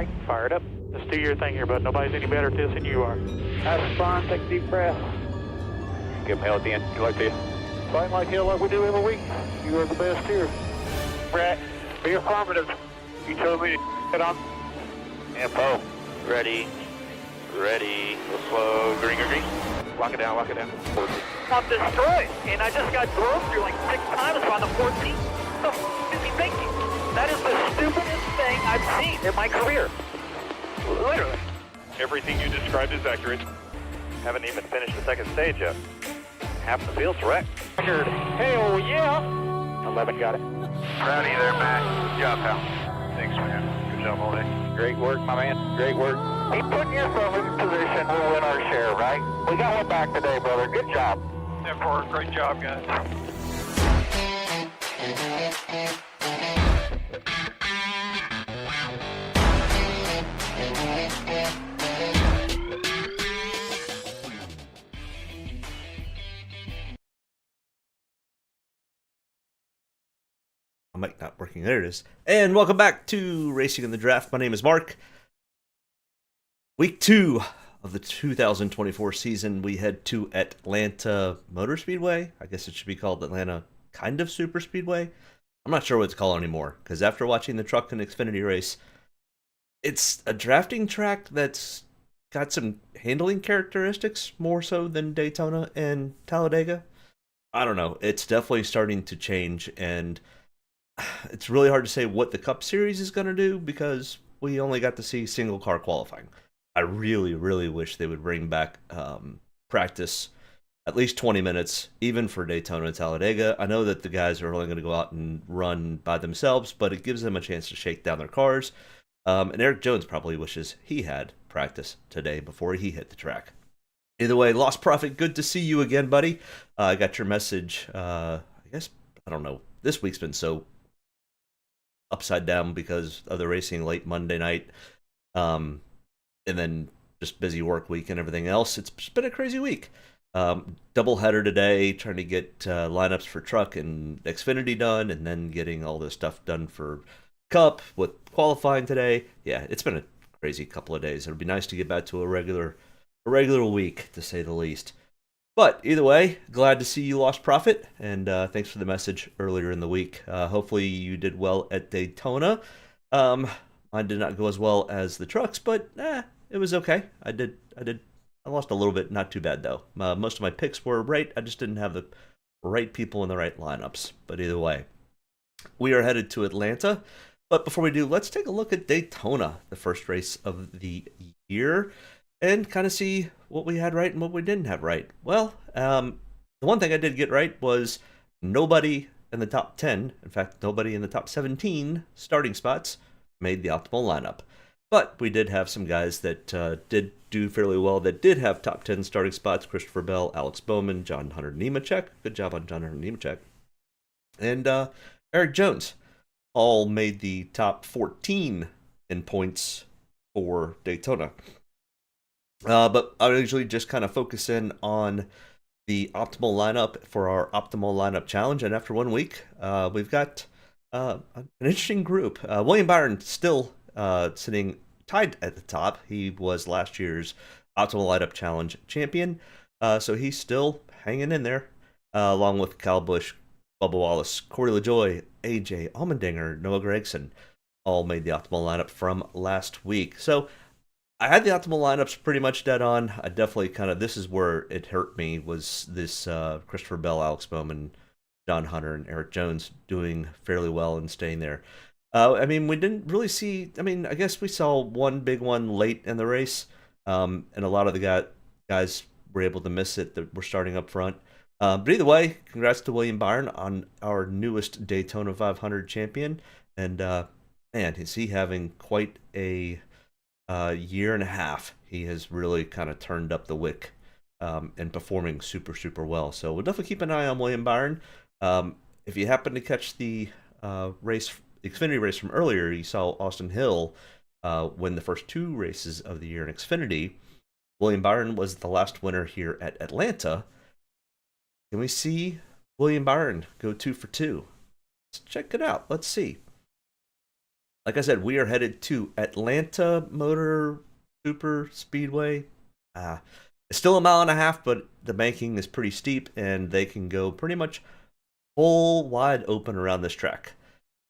right, fired up. Just do your thing here, bud. Nobody's any better at this than you are. Have fun, take a deep breath. Give them hell at the end. Good luck to you. Fight like hell like we do every week. You are the best here. Brett, be affirmative. You told me to get on. Info. Ready. Ready. Go slow. Green, green, green. Lock it down, lock it down. I'm destroyed, and I just got drove through like 6 times on the 14th. What the f*** is he thinking? That is the stupidest thing I've seen in my career. Literally. Everything you described is accurate. Haven't even finished the second stage yet. Half the field's wrecked. Record. Hell yeah. 11 got it. Proud of you there, Matt. Good job, pal. Thanks, man. Good job all day. Great work, my man. Great work. Keep putting yourself in position. We'll win our share, right? We got one back today, brother. Good job. 10-4. Great job, guys. Mic not working. There it is. And welcome back to Racing in the Draft. My name is Mark. Week 2 of the 2024 season, we head to Atlanta Motor Speedway. I guess it should be called Atlanta kind of Super Speedway. I'm not sure what it's called anymore, because after watching the Truck and Xfinity race, it's a drafting track that's got some handling characteristics more so than Daytona and Talladega. I don't know. It's definitely starting to change, and it's really hard to say what the Cup Series is going to do because we only got to see single car qualifying. I really, really wish they would bring back practice at least 20 minutes, even for Daytona and Talladega. I know that the guys are only going to go out and run by themselves, but it gives them a chance to shake down their cars. And Eric Jones probably wishes he had practice today before he hit the track. Either way, Lost Prophet, good to see you again, buddy. I got your message. I guess, I don't know. This week's been so upside down because of the racing late Monday night. And then just busy work week and everything else. It's been a crazy week. Doubleheader today, trying to get lineups for Truck and Xfinity done, and then getting all this stuff done for Cup with qualifying today. Yeah, it's been a crazy couple of days. It'll be nice to get back to a regular week, to say the least. But either way, glad to see you, Lost Prophet, and thanks for the message earlier in the week. Hopefully you did well at Daytona. Mine did not go as well as the Trucks, but it was okay. I lost a little bit, not too bad though. Most of my picks were right. I just didn't have the right people in the right lineups. But either way, we are headed to Atlanta. But before we do, let's take a look at Daytona, the first race of the year, and kind of see what we had right and what we didn't have right. Well, the one thing I did get right was nobody in the top 10, in fact, nobody in the top 17 starting spots made the optimal lineup. But we did have some guys that did do fairly well that did have top 10 starting spots. Christopher Bell, Alex Bowman, John Hunter Nemechek. Good job on John Hunter Nemechek. And Eric Jones all made the top 14 in points for Daytona. But I usually just kind of focus in on the optimal lineup for our optimal lineup challenge. And after 1 week, we've got an interesting group. William Byron still sitting tied at the top. He was last year's optimal lineup challenge champion. So he's still hanging in there, along with Kyle Busch, Bubba Wallace, Corey LaJoie, AJ Allmendinger, Noah Gragson, all made the optimal lineup from last week. So I had the optimal lineups pretty much dead on. I definitely this is where it hurt me, was this Christopher Bell, Alex Bowman, John Hunter, and Eric Jones doing fairly well and staying there. I mean, we didn't really see, I guess we saw one big one late in the race, and a lot of the guys were able to miss it that were starting up front. But either way, congrats to William Byron on our newest Daytona 500 champion. And man, is he having quite a year and a half. He has really kind of turned up the wick and performing super, super well. So we'll definitely keep an eye on William Byron. If you happen to catch the Xfinity race from earlier, you saw Austin Hill win the first 2 races of the year in Xfinity. William Byron was the last winner here at Atlanta. Can we see William Byron go 2 for 2? Let's check it out. Let's see. like I said, we are headed to Atlanta Motor Super Speedway. It's still a mile and a half, but the banking is pretty steep, and they can go pretty much full wide open around this track.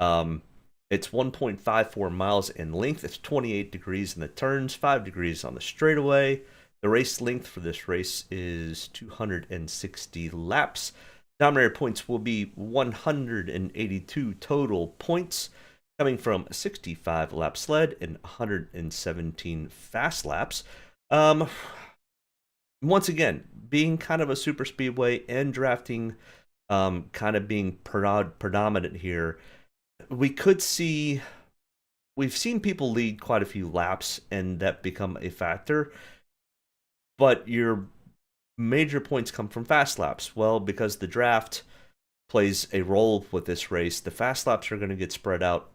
It's 1.54 miles in length. It's 28 degrees in the turns, 5 degrees on the straightaway. The race length for this race is 260 laps. Dominator points will be 182 total points, coming from 65 lap sled and 117 fast laps. Once again, being kind of a super speedway and drafting kind of being predominant here, we've seen people lead quite a few laps and that become a factor, but your major points come from fast laps. Well, because the draft plays a role with this race, the fast laps are going to get spread out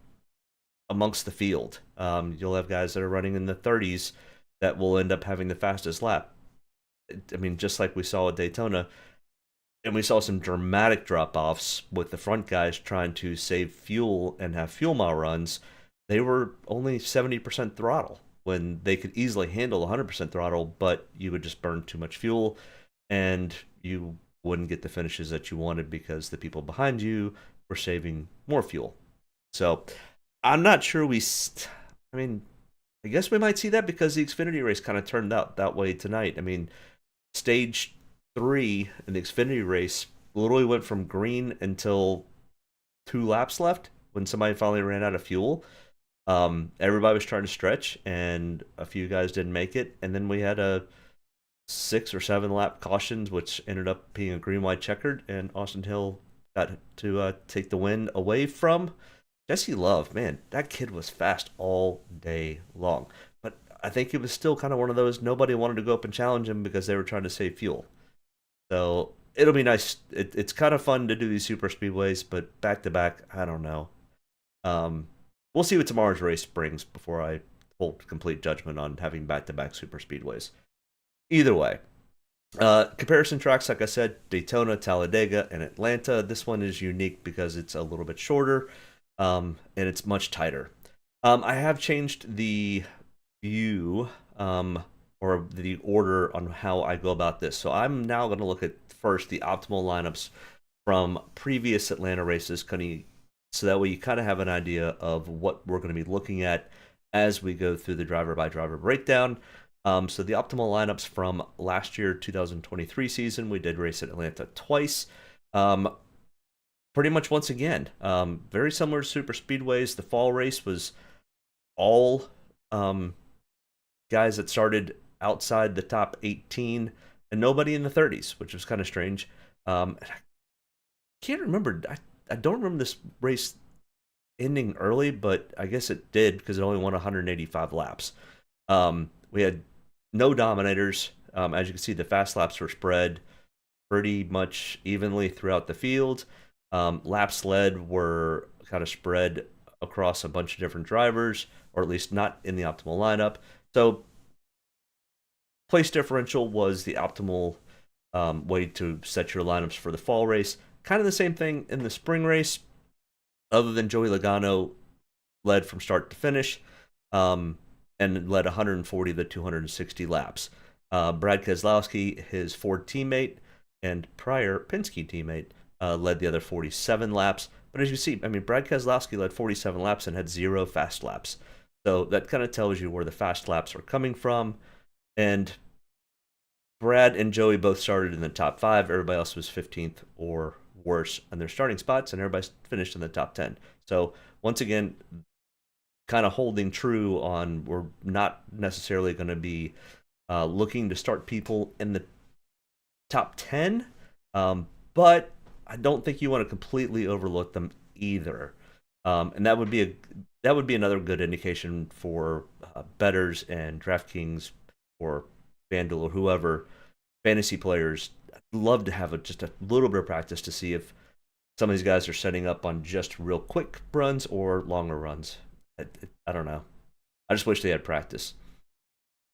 amongst the field. You'll have guys that are running in the 30s that will end up having the fastest lap. I mean, just like we saw at Daytona, and we saw some dramatic drop-offs with the front guys trying to save fuel and have fuel mile runs. They were only 70% throttle when they could easily handle 100% throttle, but you would just burn too much fuel, and you wouldn't get the finishes that you wanted because the people behind you were saving more fuel. So I'm not sure I guess we might see that because the Xfinity race kind of turned out that way tonight. I mean, Stage 3 in the Xfinity race literally went from green until 2 laps left when somebody finally ran out of fuel. Everybody was trying to stretch, and a few guys didn't make it. And then we had a 6 or 7 lap cautions, which ended up being a green, white, checkered, and Austin Hill got to take the win away from Jesse Love. Man, that kid was fast all day long. But I think it was still kind of one of those, nobody wanted to go up and challenge him because they were trying to save fuel. So it'll be nice. It's kind of fun to do these super speedways, but back to back, I don't know. We'll see what tomorrow's race brings before I hold complete judgment on having back to back super speedways. Either way, comparison tracks, like I said, Daytona, Talladega, and Atlanta. This one is unique because it's a little bit shorter, and it's much tighter. I have changed the view, or the order on how I go about this. So I'm now going to look at first the optimal lineups from previous Atlanta races, so that way you kind of have an idea of what we're going to be looking at as we go through the driver-by-driver breakdown. So the optimal lineups from last year, 2023 season, we did race at Atlanta twice. Pretty much once again, very similar to super speedways. The fall race was all guys that started outside the top 18 and nobody in the 30s, which was kind of strange. I can't remember. I don't remember this race ending early, but I guess it did because it only won 185 laps. We had no dominators. As you can see, the fast laps were spread pretty much evenly throughout the field. Laps led were kind of spread across a bunch of different drivers, or at least not in the optimal lineup. So place differential was the optimal way to set your lineups for the fall race. Kind of the same thing in the spring race, other than Joey Logano led from start to finish, and led 140 to 260 laps. Brad Keselowski, his Ford teammate and prior Penske teammate, led the other 47 laps. But as you see, I mean, Brad Keselowski led 47 laps and had 0 fast laps. So that kind of tells you where the fast laps are coming from. And Brad and Joey both started in the top 5. Everybody else was 15th or worse in their starting spots, and everybody finished in the top 10. So once again, kind of holding true on, we're not necessarily going to be looking to start people in the top 10, but I don't think you want to completely overlook them either. And that would be another good indication for bettors and Draftkings or FanDuel or whoever, fantasy players. I'd love to have just a little bit of practice to see if some of these guys are setting up on just real quick runs or longer runs. I don't know. I just wish they had practice.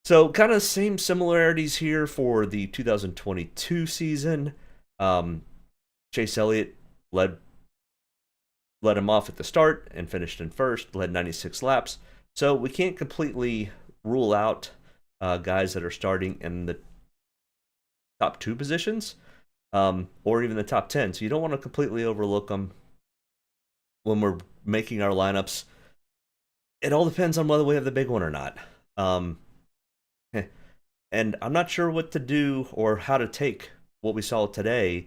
So kind of same similarities here for the 2022 season. Chase Elliott led let him off at the start and finished in first, led 96 laps. So we can't completely rule out guys that are starting in the top 2 positions or even the top 10. So you don't want to completely overlook them when we're making our lineups. It all depends on whether we have the big one or not. And I'm not sure what to do or how to take what we saw today.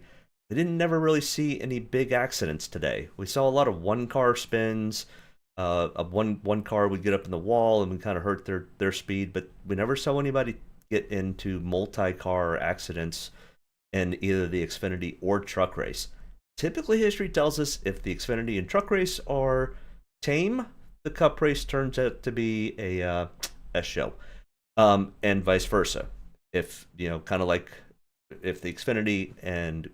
We didn't never really see any big accidents today. We saw a lot of one-car spins. One car would get up in the wall and we kind of hurt their speed, but we never saw anybody get into multi-car accidents in either the Xfinity or truck race. Typically, history tells us if the Xfinity and truck race are tame, the Cup race turns out to be a show, and vice versa. If kind of like if the Xfinity and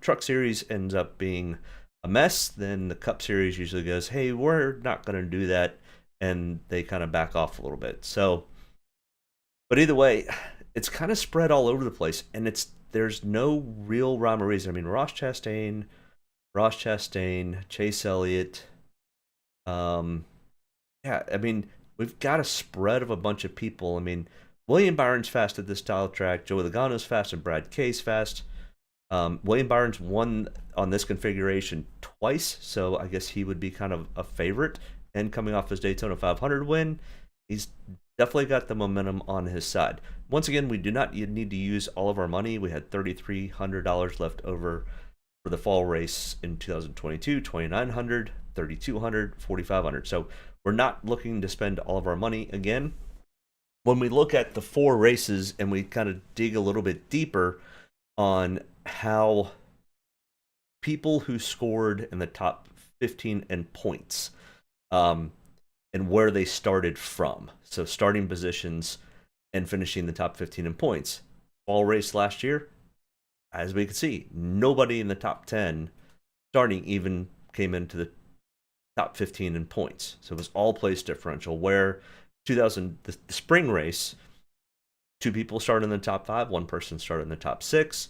truck series ends up being a mess, then the Cup series usually goes, "Hey, we're not going to do that," and they kind of back off a little bit. So, but either way, it's kind of spread all over the place, and there's no real rhyme or reason. I mean, Ross Chastain, Chase Elliott. Yeah, I mean, we've got a spread of a bunch of people. I mean, William Byron's fast at this style track. Joey Logano's fast, and Brad K's fast. William Byron's won on this configuration twice, so I guess he would be kind of a favorite. And coming off his Daytona 500 win, he's definitely got the momentum on his side. Once again, we do not need to use all of our money. We had $3,300 left over for the fall race in 2022, $2,900, $3,200, $4,500. So we're not looking to spend all of our money again. When we look at the 4 races and we kind of dig a little bit deeper on how people who scored in the top 15 in points and where they started from. So starting positions and finishing the top 15 in points. Fall race last year, as we can see, nobody in the top 10 starting even came into the top 15 in points. So it was all place differential, where the spring race, 2 people started in the top 5, 1 person started in the top 6,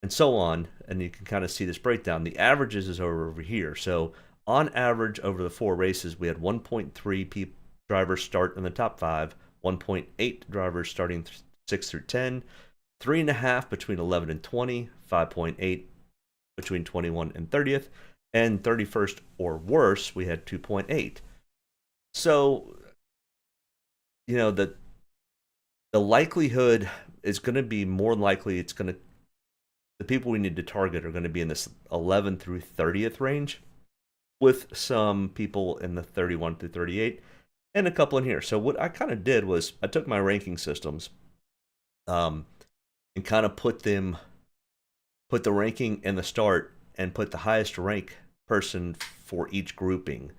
and so on. And you can kind of see this breakdown. The averages is over here. So on average, over the 4 races, we had 1.3 drivers start in the top 5, 1.8 drivers starting 6 through 10, 3.5 between 11 and 20, 5.8 between 21 and 30th, and 31st or worse, we had 2.8. So, the likelihood is going to be more likely the people we need to target are going to be in this 11 through 30th range, with some people in the 31 through 38 and a couple in here. So what I kind of did was I took my ranking systems and kind of put the ranking in the start and put the highest rank person for each grouping.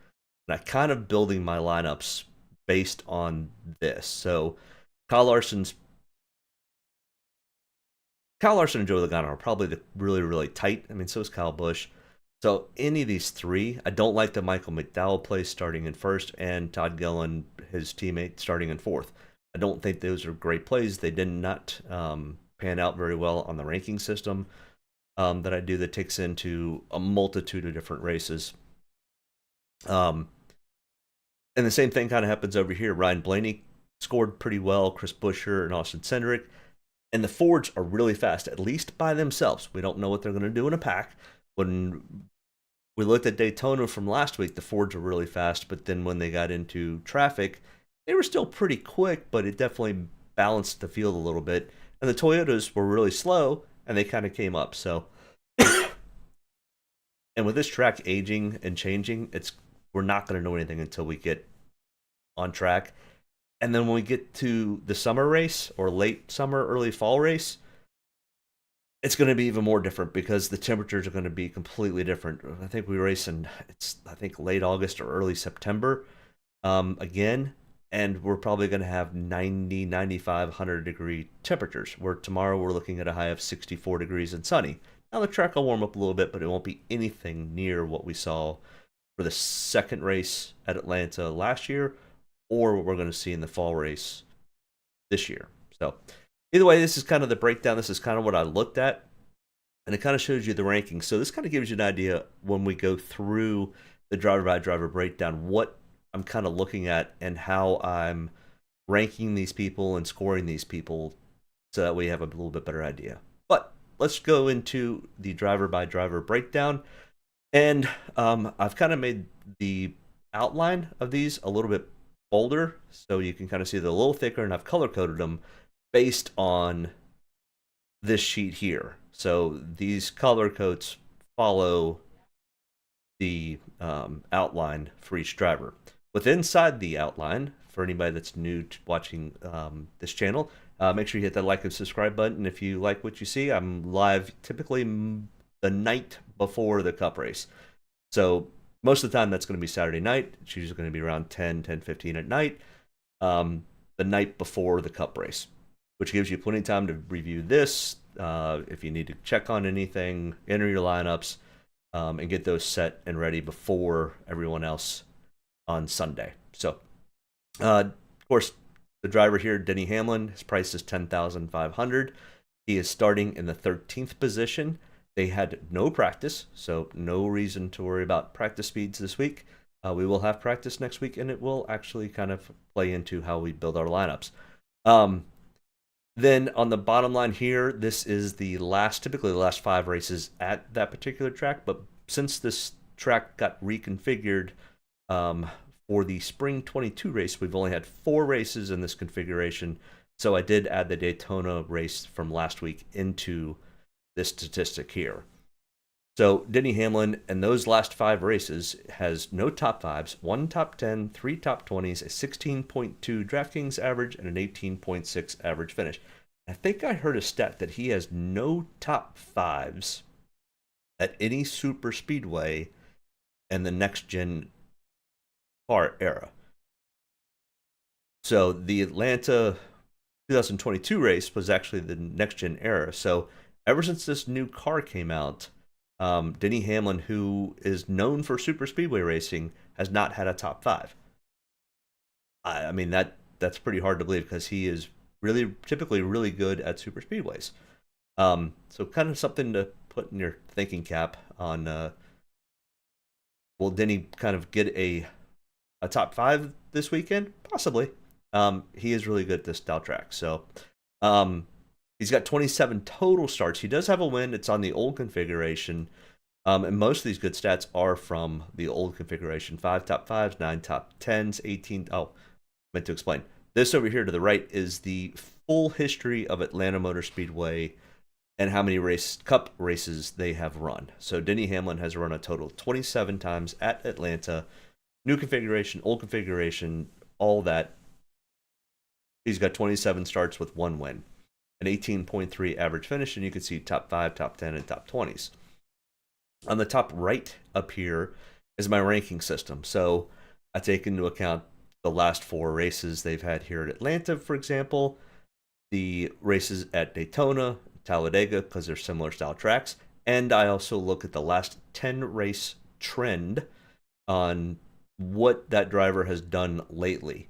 And I kind of building my lineups based on this. So Kyle Larson and Joey Logano are probably really, really tight. I mean, so is Kyle Busch. So any of these 3, I don't like the Michael McDowell play starting in first and Todd Gillen, his teammate, starting in 4th. I don't think those are great plays. They did not pan out very well on the ranking system that I do that takes into a multitude of different races. And the same thing kind of happens over here. Ryan Blaney scored pretty well, Chris Buescher and Austin Cindric. And the Fords are really fast, at least by themselves. We don't know what they're going to do in a pack. When we looked at Daytona from last week, the Fords were really fast, but then when they got into traffic, they were still pretty quick, but it definitely balanced the field a little bit. And the Toyotas were really slow, and they kind of came up. So, and with this track aging and changing, we're not going to know anything until we get on track. And then when we get to the summer race or late summer, early fall race, it's going to be even more different because the temperatures are going to be completely different. I think we race in, late August or early September again. And we're probably going to have 90, 95, 100 degree temperatures, where tomorrow we're looking at a high of 64 degrees and sunny. Now the track will warm up a little bit, but it won't be anything near what we saw for the second race at Atlanta last year, or what we're going to see in the fall race this year. So either way, this is kind of the breakdown. This is kind of what I looked at, and it kind of shows you the rankings. So this kind of gives you an idea when we go through the driver-by-driver breakdown, what I'm kind of looking at and how I'm ranking these people and scoring these people so that we have a little bit better idea. But let's go into the driver-by-driver breakdown. And I've kind of made the outline of these a little bit bolder so you can kind of see they're a little thicker, and I've color-coded them based on this sheet here. So these color codes follow the outline for each driver. With inside the outline, for anybody that's new to watching this channel, make sure you hit that like and subscribe button. If you like what you see, I'm live typically the night before the Cup race. So most of the time that's going to be Saturday night. It's usually going to be around 10:15 at night, the night before the Cup race, which gives you plenty of time to review this. If you need to check on anything, enter your lineups, and get those set and ready before everyone else on Sunday. So, of course, the driver here, Denny Hamlin, his price is $10,500. He is starting in the 13th position. They had no practice, so no reason to worry about practice speeds this week. We will have practice next week, and it will actually kind of play into how we build our lineups. Then on the bottom line here, this is typically the last 5 races at that particular track. But since this track got reconfigured for the Spring 22 race, we've only had 4 races in this configuration. So I did add the Daytona race from last week into this statistic here. So Denny Hamlin in those last 5 races has no top 5s, 1 top 10, 3 top 20s, a 16.2 Draftkings average, and an 18.6 average finish. I think I heard a stat that he has no top 5s at any super speedway in the next gen car era. So the Atlanta 2022 race was actually the next gen era. So ever since this new car came out, Denny Hamlin, who is known for super speedway racing, has not had a top 5. I mean, that's pretty hard to believe because he is typically really good at super speedways. So kind of something to put in your thinking cap on. Will Denny kind of get a top 5 this weekend? Possibly. He is really good at this style track. So he's got 27 total starts. He does have a win. It's on the old configuration. And most of these good stats are from the old configuration. 5 top 5s, 9 top 10s, 18. Oh, meant to explain. This over here to the right is the full history of Atlanta Motor Speedway and how many Cup races they have run. So Denny Hamlin has run a total of 27 times at Atlanta. New configuration, old configuration, all that. He's got 27 starts with 1 win. An 18.3 average finish, and you can see top 5, top 10, and top 20s. On the top right up here is my ranking system. So I take into account the last 4 races they've had here at Atlanta, for example, the races at Daytona, Talladega, because they're similar style tracks, and I also look at the last 10 race trend on what that driver has done lately,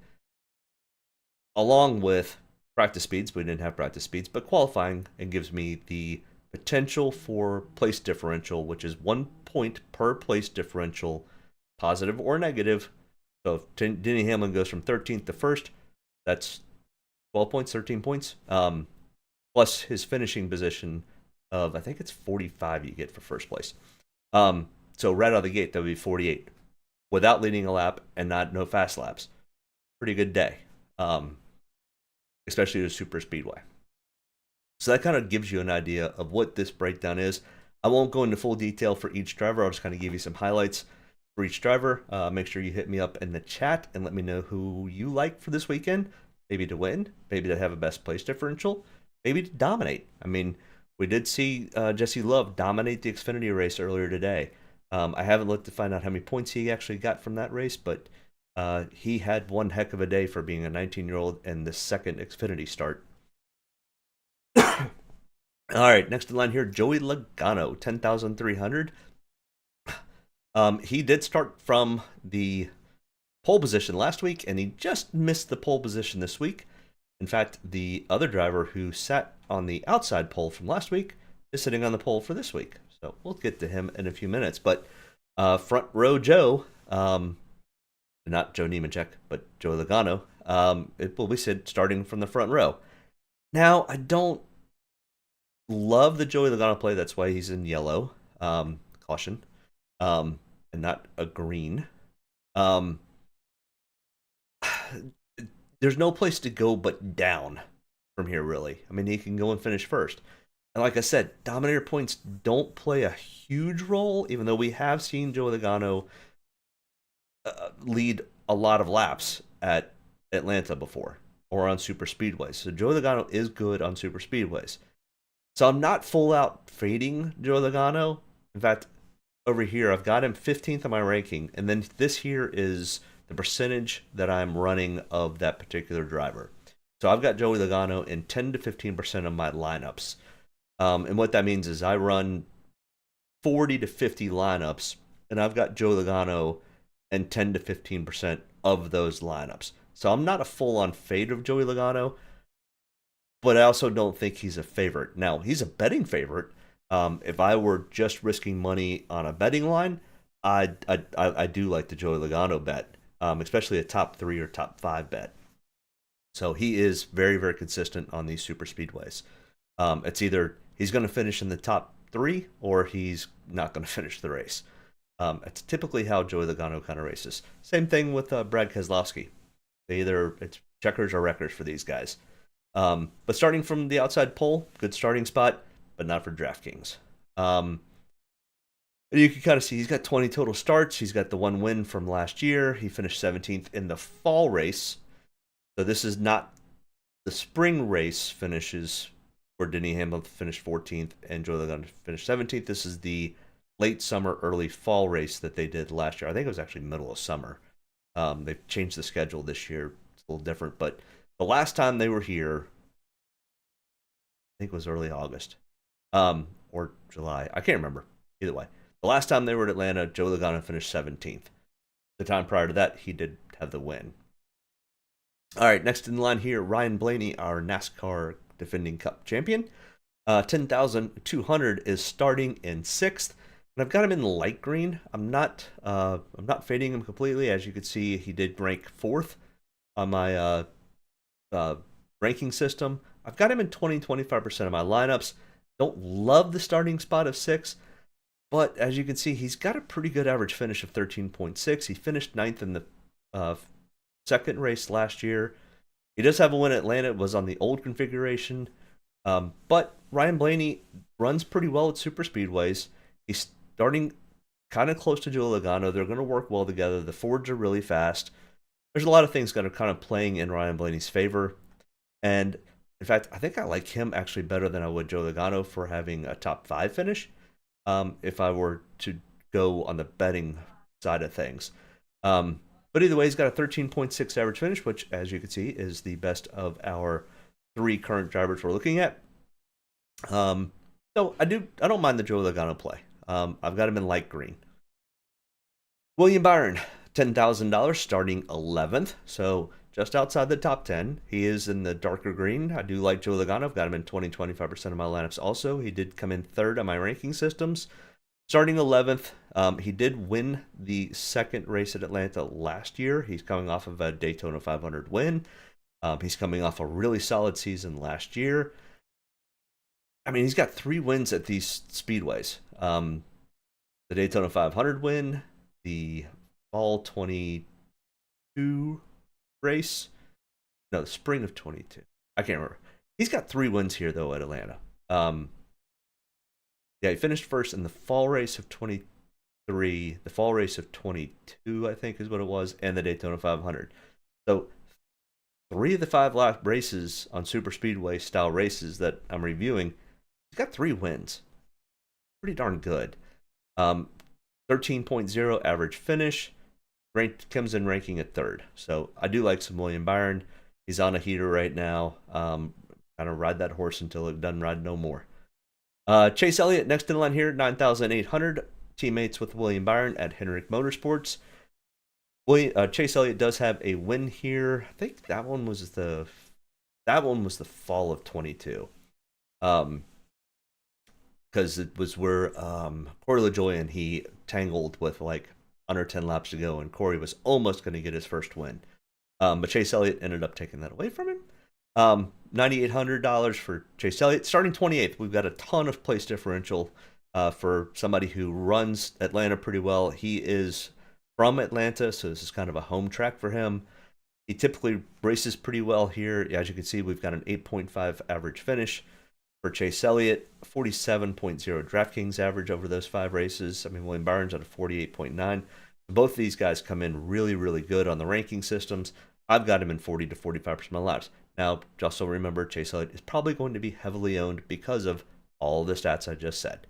along with practice speeds. We didn't have practice speeds, but qualifying, and gives me the potential for place differential, which is 1 point per place differential, positive or negative. So if Denny Hamlin goes from 13th to 1st, that's 12 points, 13 points, plus his finishing position of, I think it's 45 you get for first place. So right out of the gate, that would be 48 without leading a lap and no fast laps. Pretty good day. Especially the super speedway. So that kind of gives you an idea of what this breakdown is. I won't go into full detail for each driver. I'll just kind of give you some highlights for each driver. Make sure you hit me up in the chat and let me know who you like for this weekend. Maybe to win, maybe to have a best place differential, maybe to dominate. I mean, we did see Jesse Love dominate the Xfinity race earlier today. I haven't looked to find out how many points he actually got from that race, but he had one heck of a day for being a 19-year-old and the second Xfinity start. All right, next in line here, Joey Logano, 10,300. He did start from the pole position last week, and he just missed the pole position this week. In fact, the other driver who sat on the outside pole from last week is sitting on the pole for this week. So we'll get to him in a few minutes. But Front row Joe, not Joe Nemechek, but Joe Logano. It will be starting from the front row. Now, I don't love the Joey Logano play. That's why he's in yellow. Caution. And not a green. There's no place to go but down from here, really. I mean, he can go and finish first. And like I said, Dominator points don't play a huge role, even though we have seen Joey Logano lead a lot of laps at Atlanta before, or on super speedways. So Joey Logano is good on super speedways. So I'm not full out fading Joey Logano. In fact, over here, I've got him 15th on my ranking, and then this here is the percentage that I'm running of that particular driver. So I've got Joey Logano in 10 to 15% of my lineups. And what that means is I run 40 to 50 lineups, and I've got Joey Logano in 10 to 15% of those lineups. So I'm not a full-on fade of Joey Logano, but I also don't think he's a favorite. Now, he's a betting favorite. If I were just risking money on a betting line, I do like the Joey Logano bet, especially a top 3 or top 5 bet. So he is very, very consistent on these super speedways. It's either he's going to finish in the top 3 or he's not going to finish the race. It's typically how Joey Logano kind of races. Same thing with Brad Keselowski. It's checkers or wreckers for these guys. But starting from the outside pole, good starting spot, but not for Draftkings. You can kind of see he's got 20 total starts. He's got the 1 win from last year. He finished 17th in the fall race. So this is not the spring race finishes where Denny Hamlin finished 14th and Joey Logano finished 17th. This is the late summer, early fall race that they did last year. I think it was actually middle of summer. They've changed the schedule this year. It's a little different. But the last time they were here, I think it was early August or July. I can't remember. Either way. The last time they were at Atlanta, Joey Logano finished 17th. The time prior to that, he did have the win. All right, next in line here, Ryan Blaney, our NASCAR defending Cup champion. 10,200 is starting in 6th. And I've got him in light green. I'm not fading him completely. As you can see, he did rank 4th on my ranking system. I've got him in 20-25% of my lineups. Don't love the starting spot of 6, but as you can see, he's got a pretty good average finish of 13.6. He finished 9th in the second race last year. He does have a win at Atlanta. It was on the old configuration. But Ryan Blaney runs pretty well at super speedways. He's starting kind of close to Joey Logano. They're going to work well together. The Fords are really fast. There's a lot of things that are kind of playing in Ryan Blaney's favor. And in fact, I think I like him actually better than I would Joey Logano for having a top 5 finish if I were to go on the betting side of things. But either way, he's got a 13.6 average finish, which, as you can see, is the best of our 3 current drivers we're looking at. So I don't mind the Joey Logano play. I've got him in light green. William Byron, $10,000, starting 11th, so just outside the top 10. He is in the darker green. I do like Joey Logano. I've got him in 20-25% of my lineups also. He did come in 3rd on my ranking systems. Starting 11th, he did win the second race at Atlanta last year. He's coming off of a Daytona 500 win. He's coming off a really solid season last year. I mean, he's got 3 wins at these speedways. The Daytona 500 win, the fall 22 race. No, the spring of 22. I can't remember. He's got 3 wins here, though, at Atlanta. Yeah, he finished first in the fall race of 23, the fall race of 22, I think is what it was, and the Daytona 500. So 3 of the 5 last races on super speedway style races that I'm reviewing, he's got 3 wins. Pretty darn good. 13.0 average finish. Comes in ranking at 3rd. So I do like some William Byron. He's on a heater right now. Kind of ride that horse until it doesn't ride no more. Chase Elliott, next in line here, 9,800. Teammates with William Byron at Hendrick Motorsports. Chase Elliott does have a win here. I think that one was the fall of 22. Kind because it was where Corey LaJoie and he tangled with like under 10 laps to go, and Corey was almost going to get his first win. But Chase Elliott ended up taking that away from him. $9,800 for Chase Elliott. Starting 28th, we've got a ton of place differential for somebody who runs Atlanta pretty well. He is from Atlanta, so this is kind of a home track for him. He typically races pretty well here. As you can see, we've got an 8.5 average finish for Chase Elliott, 47.0 Draftkings average over those 5 races. I mean, William Byron's at a 48.9. Both of these guys come in really, really good on the ranking systems. I've got him in 40 to 45% of laps. Now, just so remember, Chase Elliott is probably going to be heavily owned because of all the stats I just said.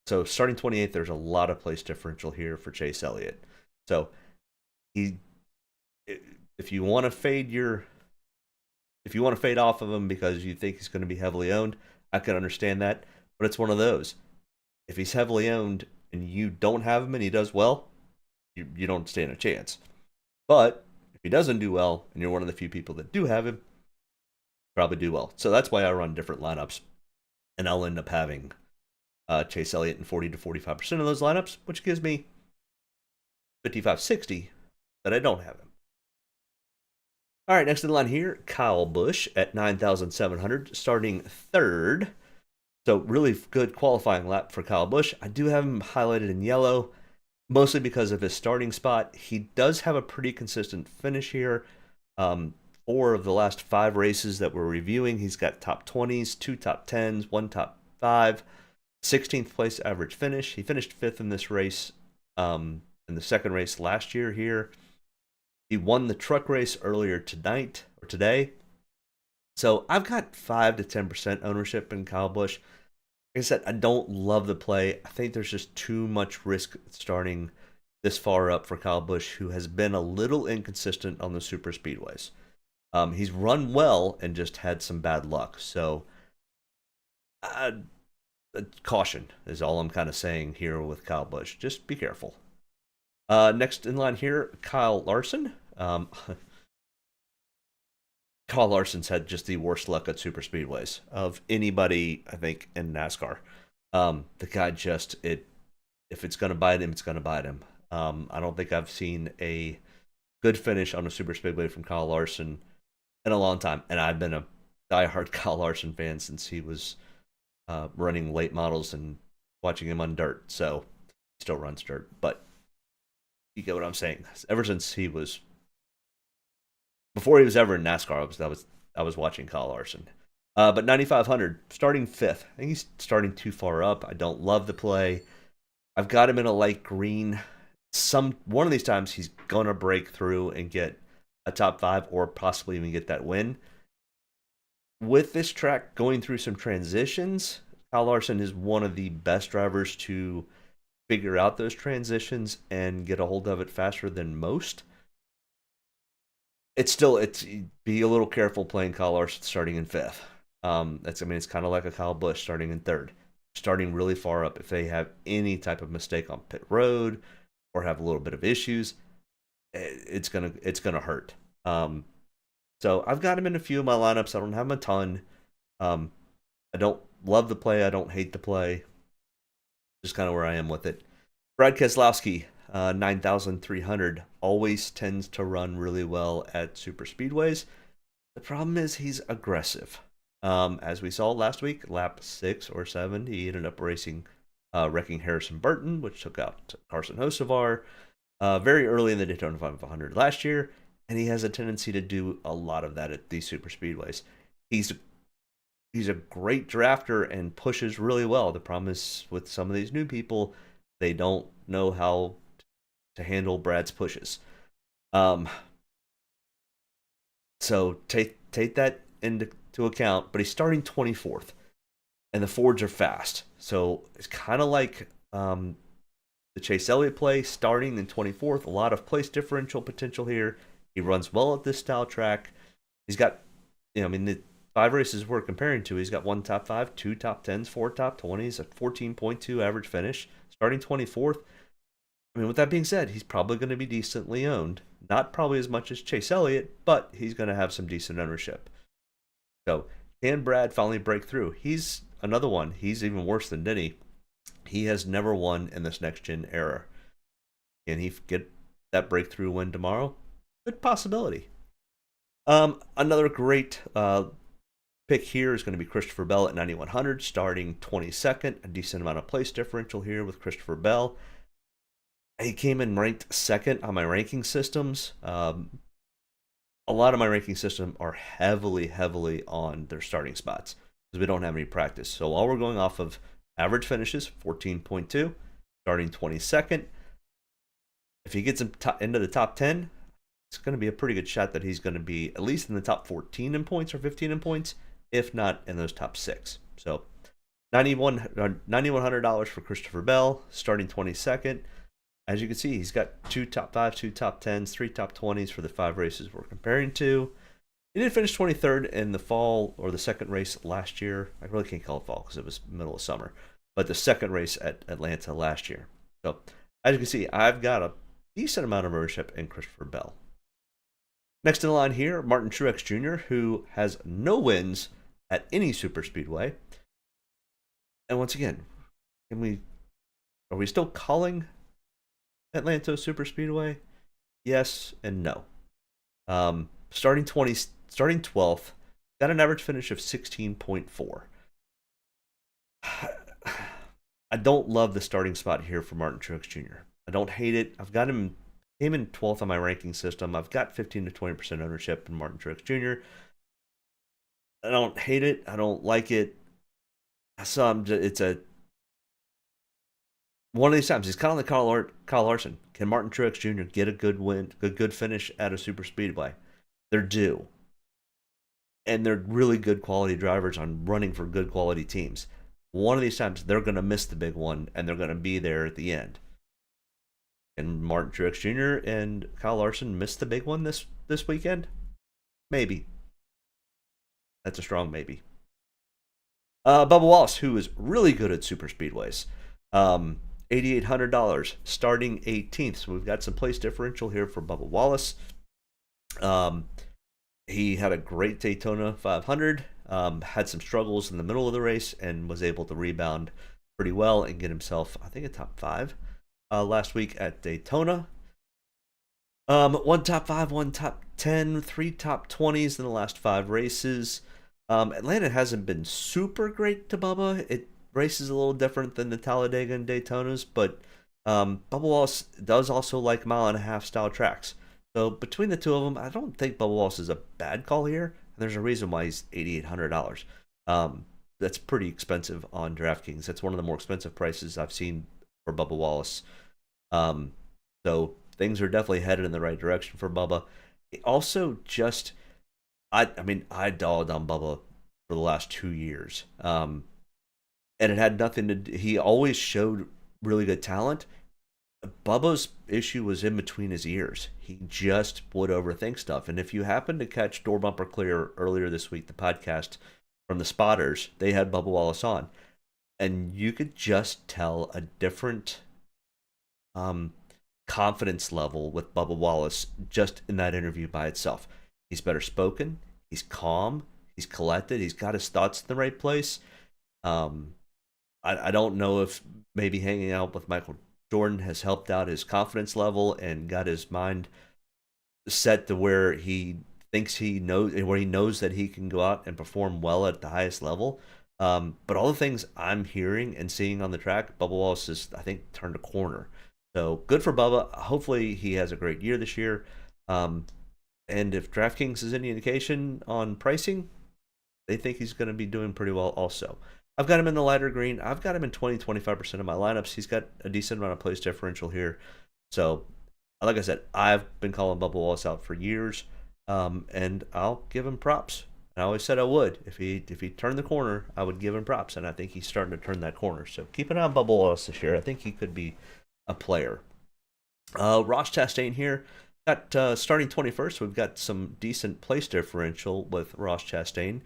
So starting 28th, there's a lot of place differential here for Chase Elliott. So if you want to fade off of him because you think he's going to be heavily owned, I can understand that. But it's one of those. If he's heavily owned and you don't have him and he does well, you don't stand a chance. But if he doesn't do well and you're one of the few people that do have him, probably do well. So that's why I run different lineups, and I'll end up having Chase Elliott in 40 to 45% of those lineups, which gives me 55-60 that I don't have him. All right, next in line here, Kyle Busch at 9,700, starting 3rd. So really good qualifying lap for Kyle Busch. I do have him highlighted in yellow, mostly because of his starting spot. He does have a pretty consistent finish here. 4 of the last 5 races that we're reviewing, he's got top 20s, 2 top 10s, 1 top 5, 16th place average finish. He finished 5th in this race, in the second race last year here. He won the truck race earlier today. So I've got 5 to 10% ownership in Kyle Busch. Like I said, I don't love the play. I think there's just too much risk starting this far up for Kyle Busch, who has been a little inconsistent on the super speedways. He's run well and just had some bad luck. So caution is all I'm kind of saying here with Kyle Busch. Just be careful. Next in line here, Kyle Larson. Kyle Larson's had just the worst luck at super speedways of anybody, I think, in NASCAR. The guy just, if it's going to bite him, it's going to bite him. I don't think I've seen a good finish on a super speedway from Kyle Larson in a long time. And I've been a diehard Kyle Larson fan since he was running late models and watching him on dirt. So he still runs dirt, but you get what I'm saying. Ever since before he was ever in NASCAR, I was watching Kyle Larson. But 9,500, starting 5th. I think he's starting too far up. I don't love the play. I've got him in a light green. One of these times he's gonna break through and get a top 5, or possibly even get that win. With this track going through some transitions, Kyle Larson is one of the best drivers to figure out those transitions and get a hold of it faster than most. It's be a little careful playing Kyle Larson starting in 5th. It's kind of like a Kyle Busch starting in 3rd, starting really far up. If they have any type of mistake on pit road or have a little bit of issues, it's gonna hurt. So I've got him in a few of my lineups. I don't have him a ton. I don't love the play. I don't hate the play. Just kind of where I am with it. Brad Keselowski, 9,300, always tends to run really well at super speedways. The problem is he's aggressive. As we saw last week, lap 6 or 7, he ended up wrecking Harrison Burton, which took out Carson Hocevar very early in the Daytona 500 last year, and he has a tendency to do a lot of that at these super speedways. He's a great drafter and pushes really well. The problem is with some of these new people, they don't know how to handle Brad's pushes. So take that into account. But he's starting 24th, and the Fords are fast. So it's kind of like the Chase Elliott play, starting in 24th. A lot of place differential potential here. He runs well at this style track. He's got, the 5 races we're comparing to, he's got 1 top 5, 2 top 10s, 4 top 20s, a 14.2 average finish, starting 24th. With that being said, he's probably going to be decently owned. Not probably as much as Chase Elliott, but he's going to have some decent ownership. So, can Brad finally break through? He's another one. He's even worse than Denny. He has never won in this next-gen era. Can he get that breakthrough win tomorrow? Good possibility. Another great pick here is going to be Christopher Bell at 9,100, starting 22nd. A decent amount of place differential here with Christopher Bell. He came in ranked second on my ranking systems. A lot of my ranking systems are heavily on their starting spots because we don't have any practice. So all we're going off of average finishes, 14.2, starting 22nd. If he gets into the top 10, it's going to be a pretty good shot that he's going to be at least in the top 14 in points or 15 in points, if not in those top 6. So $9,100 for Christopher Bell, starting 22nd. As you can see, he's got 2 top 5s, 2 top 10s, 3 top 20s for the 5 races we're comparing to. He did finish 23rd in the fall or the second race last year. I really can't call it fall because it was middle of summer, but the second race at Atlanta last year. So as you can see, I've got a decent amount of ownership in Christopher Bell. Next in the line here, Martin Truex Jr., who has no wins at any super speedway. And once again, are we still calling Atlanta Super Speedway? Yes and no. Starting 12th, got an average finish of 16.4. I don't love the starting spot here for Martin Truex Jr. I don't hate it. I've got him in 12th on my ranking system. I've got 15 to 20% ownership in Martin Truex Jr. I don't hate it. I don't like it. So it's one of these times. He's kind of like Kyle Larson. Can Martin Truex Jr. get a good win, a good finish at a super speedway? They're due. And they're really good quality drivers on running for good quality teams. One of these times, they're going to miss the big one, and they're going to be there at the end. And Martin Truex Jr. and Kyle Larson missed the big one this weekend? Maybe. That's a strong maybe. Bubba Wallace, who is really good at super speedways. $8,800, starting 18th. So we've got some place differential here for Bubba Wallace. He had a great Daytona 500, had some struggles in the middle of the race, and was able to rebound pretty well and get himself, I think, a top 5 last week at Daytona. 1 top 5, 1 top 10, 3 top 20s in the last 5 races. Atlanta hasn't been super great to Bubba. It races a little different than the Talladega and Daytonas, but Bubba Wallace does also like 1.5-mile style tracks. So between the two of them, I don't think Bubba Wallace is a bad call here. And there's a reason why he's $8,800. That's pretty expensive on DraftKings. That's one of the more expensive prices I've seen for Bubba Wallace. So things are definitely headed in the right direction for Bubba. Also, just I dogged on Bubba for the last 2 years. And it had nothing to do. He always showed really good talent. Bubba's issue was in between his ears. He just would overthink stuff. And if you happen to catch Door Bumper Clear earlier this week, the podcast from the Spotters, they had Bubba Wallace on. And you could just tell a different confidence level with Bubba Wallace just in that interview by itself. He's better spoken. He's calm. He's collected. He's got his thoughts in the right place. I don't know if maybe hanging out with Michael Jordan has helped out his confidence level and got his mind set to where he thinks he knows that he can go out and perform well at the highest level. But all the things I'm hearing and seeing on the track, Bubba Wallace has, I think, turned a corner. So good for Bubba. Hopefully he has a great year this year. And if DraftKings is any indication on pricing, they think he's going to be doing pretty well also. I've got him in the lighter green. I've got him in 20-25% of my lineups. He's got a decent amount of place differential here. So, like I said, I've been calling Bubba Wallace out for years, and I'll give him props. I always said I would. If he turned the corner, I would give him props, and I think he's starting to turn that corner. So keep an eye on Bubba Wallace this year. I think he could be a player. Ross Chastain here. Got starting 21st. We've got some decent place differential with Ross Chastain,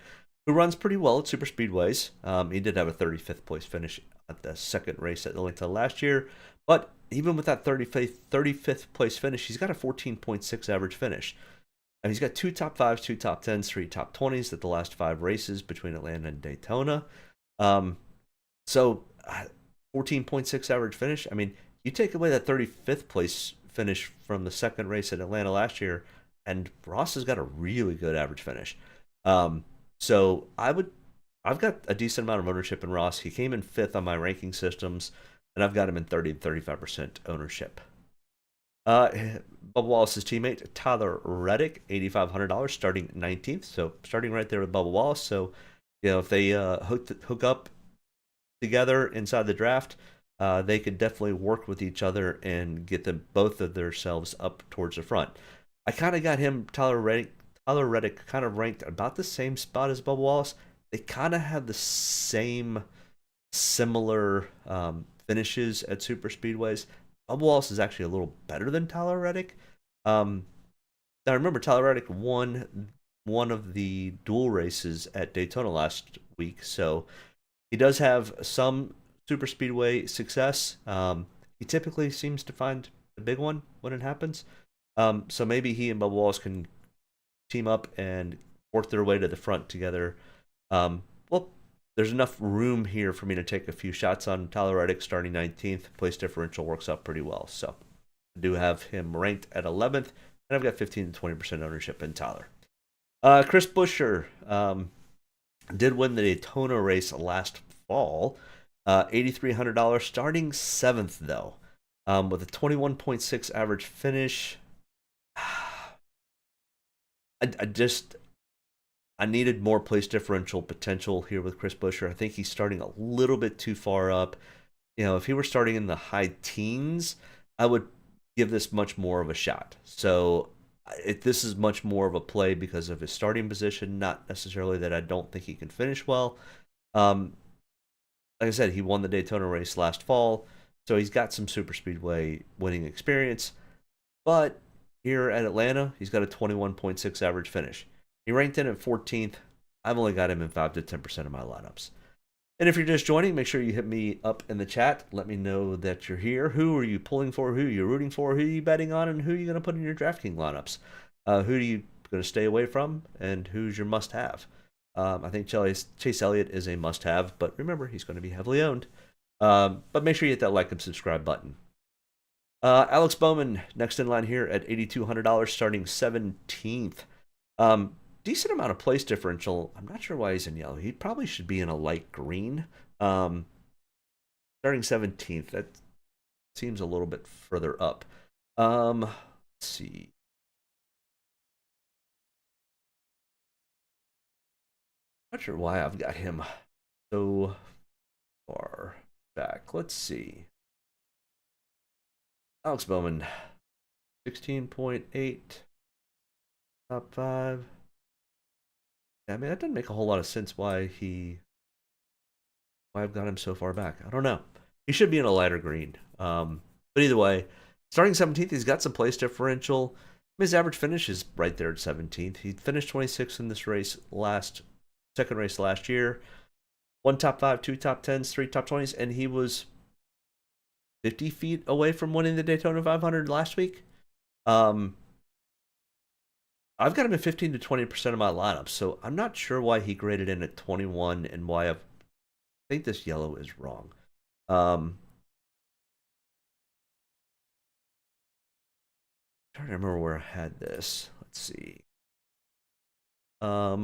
who runs pretty well at super speedways. He did have a 35th place finish at the second race at Atlanta last year, but even with that 35th place finish, he's got a 14.6 average finish. And he's got 2 top 5s, 2 top 10s, 3 top 20s at the last 5 races between Atlanta and Daytona. So 14.6 average finish. I mean, you take away that 35th place finish from the second race at Atlanta last year, and Ross has got a really good average finish. So I've got a decent amount of ownership in Ross. He came in 5th on my ranking systems, and I've got him in 30 to 35% ownership. Bubba Wallace's teammate, Tyler Reddick, $8,500, starting 19th. So starting right there with Bubba Wallace. So, if they hook up together inside the draft, they could definitely work with each other and get them both of themselves up towards the front. I kind of got him, Tyler Reddick, kind of ranked about the same spot as Bubba Wallace. They kind of have the same similar finishes at super speedways. Bubba Wallace is actually a little better than Tyler Reddick. Now remember, Tyler Reddick won one of the dual races at Daytona last week, so he does have some super speedway success. He typically seems to find a big one when it happens. So maybe he and Bubba Wallace can team up and work their way to the front together. Well, there's enough room here for me to take a few shots on Tyler Reddick starting 19th. Place differential works out pretty well. So I do have him ranked at 11th, and I've got 15 to 20% ownership in Tyler. Chris Buescher did win the Daytona race last fall. $8,300, starting 7th, though, with a 21.6 average finish. I needed more place differential potential here with Chris Buescher. I think he's starting a little bit too far up. If he were starting in the high teens, I would give this much more of a shot. So this is much more of a play because of his starting position, not necessarily that I don't think he can finish well. Like I said, he won the Daytona race last fall, so he's got some super speedway winning experience. But here at Atlanta, he's got a 21.6 average finish. He ranked in at 14th. I've only got him in 5 to 10% of my lineups. And if you're just joining, make sure you hit me up in the chat. Let me know that you're here. Who are you pulling for? Who are you rooting for? Who are you betting on? And who are you going to put in your DraftKings lineups? Who are you going to stay away from? And who's your must-have? I think Chase Elliott is a must-have, but remember, he's going to be heavily owned. But make sure you hit that like and subscribe button. Alex Bowman, next in line here at $8,200, starting 17th. Decent amount of place differential. I'm not sure why he's in yellow. He probably should be in a light green. Starting 17th. That seems a little bit further up. Let's see. Not sure why I've got him so far back. Let's see. Alex Bowman, 16.8, top 5. Yeah, I mean, that doesn't make a whole lot of sense why I've got him so far back. I don't know. He should be in a lighter green. But either way, starting 17th, he's got some place differential. His average finish is right there at 17th. He finished 26th in this race second race last year. 1 top 5, 2 top 10s, 3 top 20s, and he was 50 feet away from winning the Daytona 500 last week. I've got him at 15 to 20% of my lineup, so I'm not sure why he graded in at 21 and why I think this yellow is wrong. Trying to remember where I had this. Let's see. I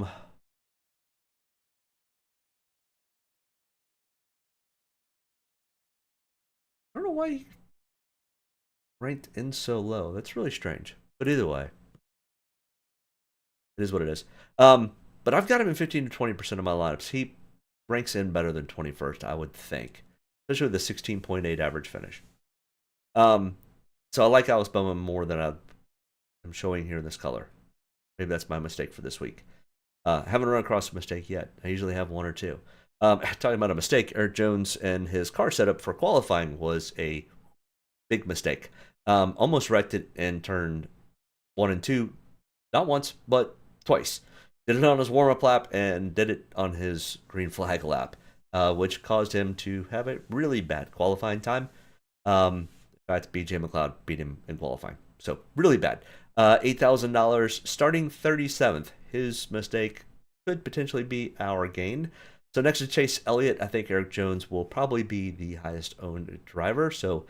don't know why he ranked in so low. That's really strange. But either way, it is what it is. But I've got him in 15 to 20% of my lineups. He ranks in better than 21st, I would think, especially with the 16.8 average finish. So I like Alex Bowman more than I'm showing here in this color. Maybe that's my mistake for this week. Haven't run across a mistake yet. I usually have one or two. Talking about a mistake, Eric Jones and his car setup for qualifying was a big mistake. Almost wrecked it and turned 1 and 2, not once, but twice. Did it on his warm-up lap and did it on his green flag lap, which caused him to have a really bad qualifying time. In fact, BJ McLeod beat him in qualifying. So, really bad. $8,000, starting 37th. His mistake could potentially be our gain. So next to Chase Elliott, I think Eric Jones will probably be the highest owned driver. So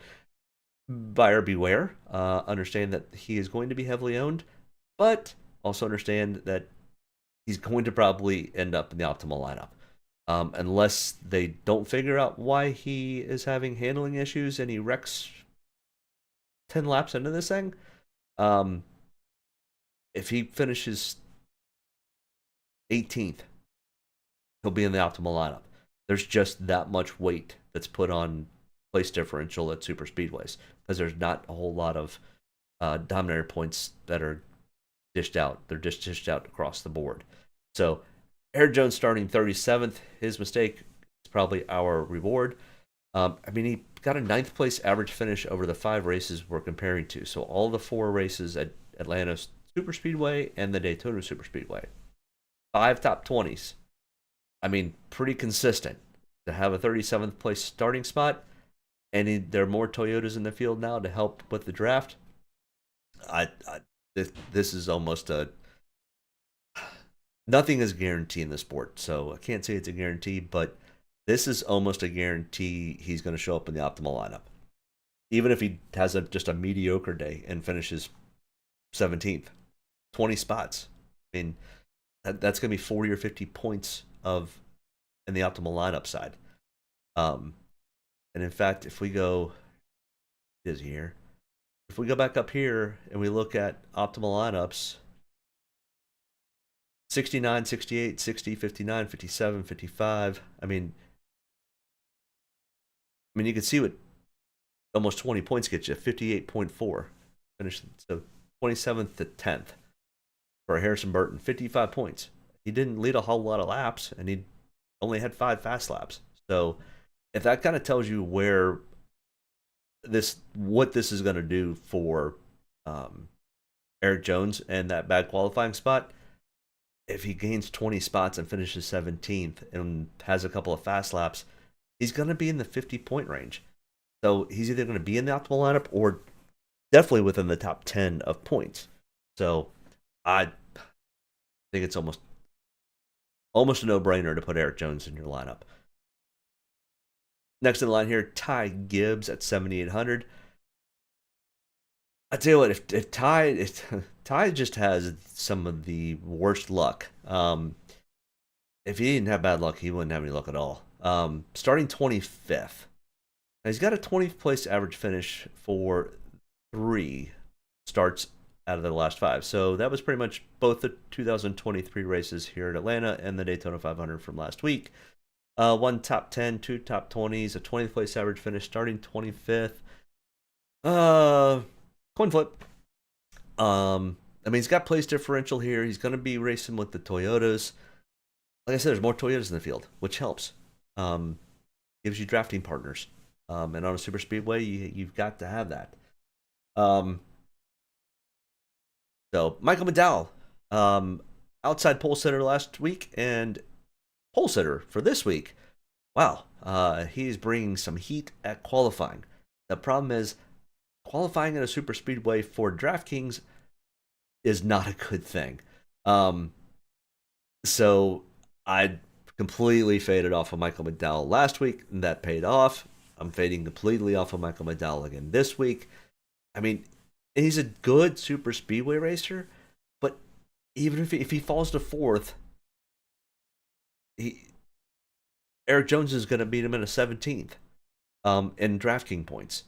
buyer beware. Understand that he is going to be heavily owned, but also understand that he's going to probably end up in the optimal lineup. Unless they don't figure out why he is having handling issues and he wrecks 10 laps into this thing. If he finishes 18th, he'll be in the optimal lineup. There's just that much weight that's put on place differential at super speedways because there's not a whole lot of dominator points that are dished out. They're just dished out across the board. So Eric Jones starting 37th. His mistake is probably our reward. He got a 9th place average finish over the 5 races we're comparing to. So all the 4 races at Atlanta Super Speedway and the Daytona Super Speedway. 5 top 20s. Pretty consistent. To have a 37th place starting spot, and there are more Toyotas in the field now to help with the draft. This is almost a... Nothing is guaranteed in the sport, so I can't say it's a guarantee, but this is almost a guarantee he's going to show up in the optimal lineup. Even if he has just a mediocre day and finishes 17th, 20 spots. That's going to be 40 or 50 points in the optimal lineup side. And in fact, if we go... Is here. If we go back up here and we look at optimal lineups... 69, 68, 60, 59, 57, 55. You can see what almost 20 points gets you. 58.4. Finished, so 27th to 10th for Harrison Burton. 55 points. He didn't lead a whole lot of laps, and he only had 5 fast laps. So if that kind of tells you what this is going to do for Eric Jones and that bad qualifying spot, if he gains 20 spots and finishes 17th and has a couple of fast laps, he's going to be in the 50-point range. So he's either going to be in the optimal lineup or definitely within the top 10 of points. So I think it's almost a no-brainer to put Eric Jones in your lineup. Next in line here, Ty Gibbs at 7,800. I tell you what, if Ty just has some of the worst luck. If he didn't have bad luck, he wouldn't have any luck at all. Starting 25th. Now he's got a 20th place average finish for 3 starts out of the last 5. So that was pretty much both the 2023 races here at Atlanta and the Daytona 500 from last week. 1 top 10, 2 top 20s, a 20th place average finish starting 25th. Coin flip. He's got place differential here. He's going to be racing with the Toyotas. Like I said, there's more Toyotas in the field, which helps. Gives you drafting partners. And on a super speedway, you've got to have that. So Michael McDowell, outside pole sitter last week and pole sitter for this week. Wow, he's bringing some heat at qualifying. The problem is qualifying at a super speedway for Draftkings is not a good thing. So I completely faded off of Michael McDowell last week, and that paid off. I'm fading completely off of Michael McDowell again this week. He's a good super speedway racer, but even if he falls to 4th, Eric Jones is going to beat him in a 17th in DraftKings points.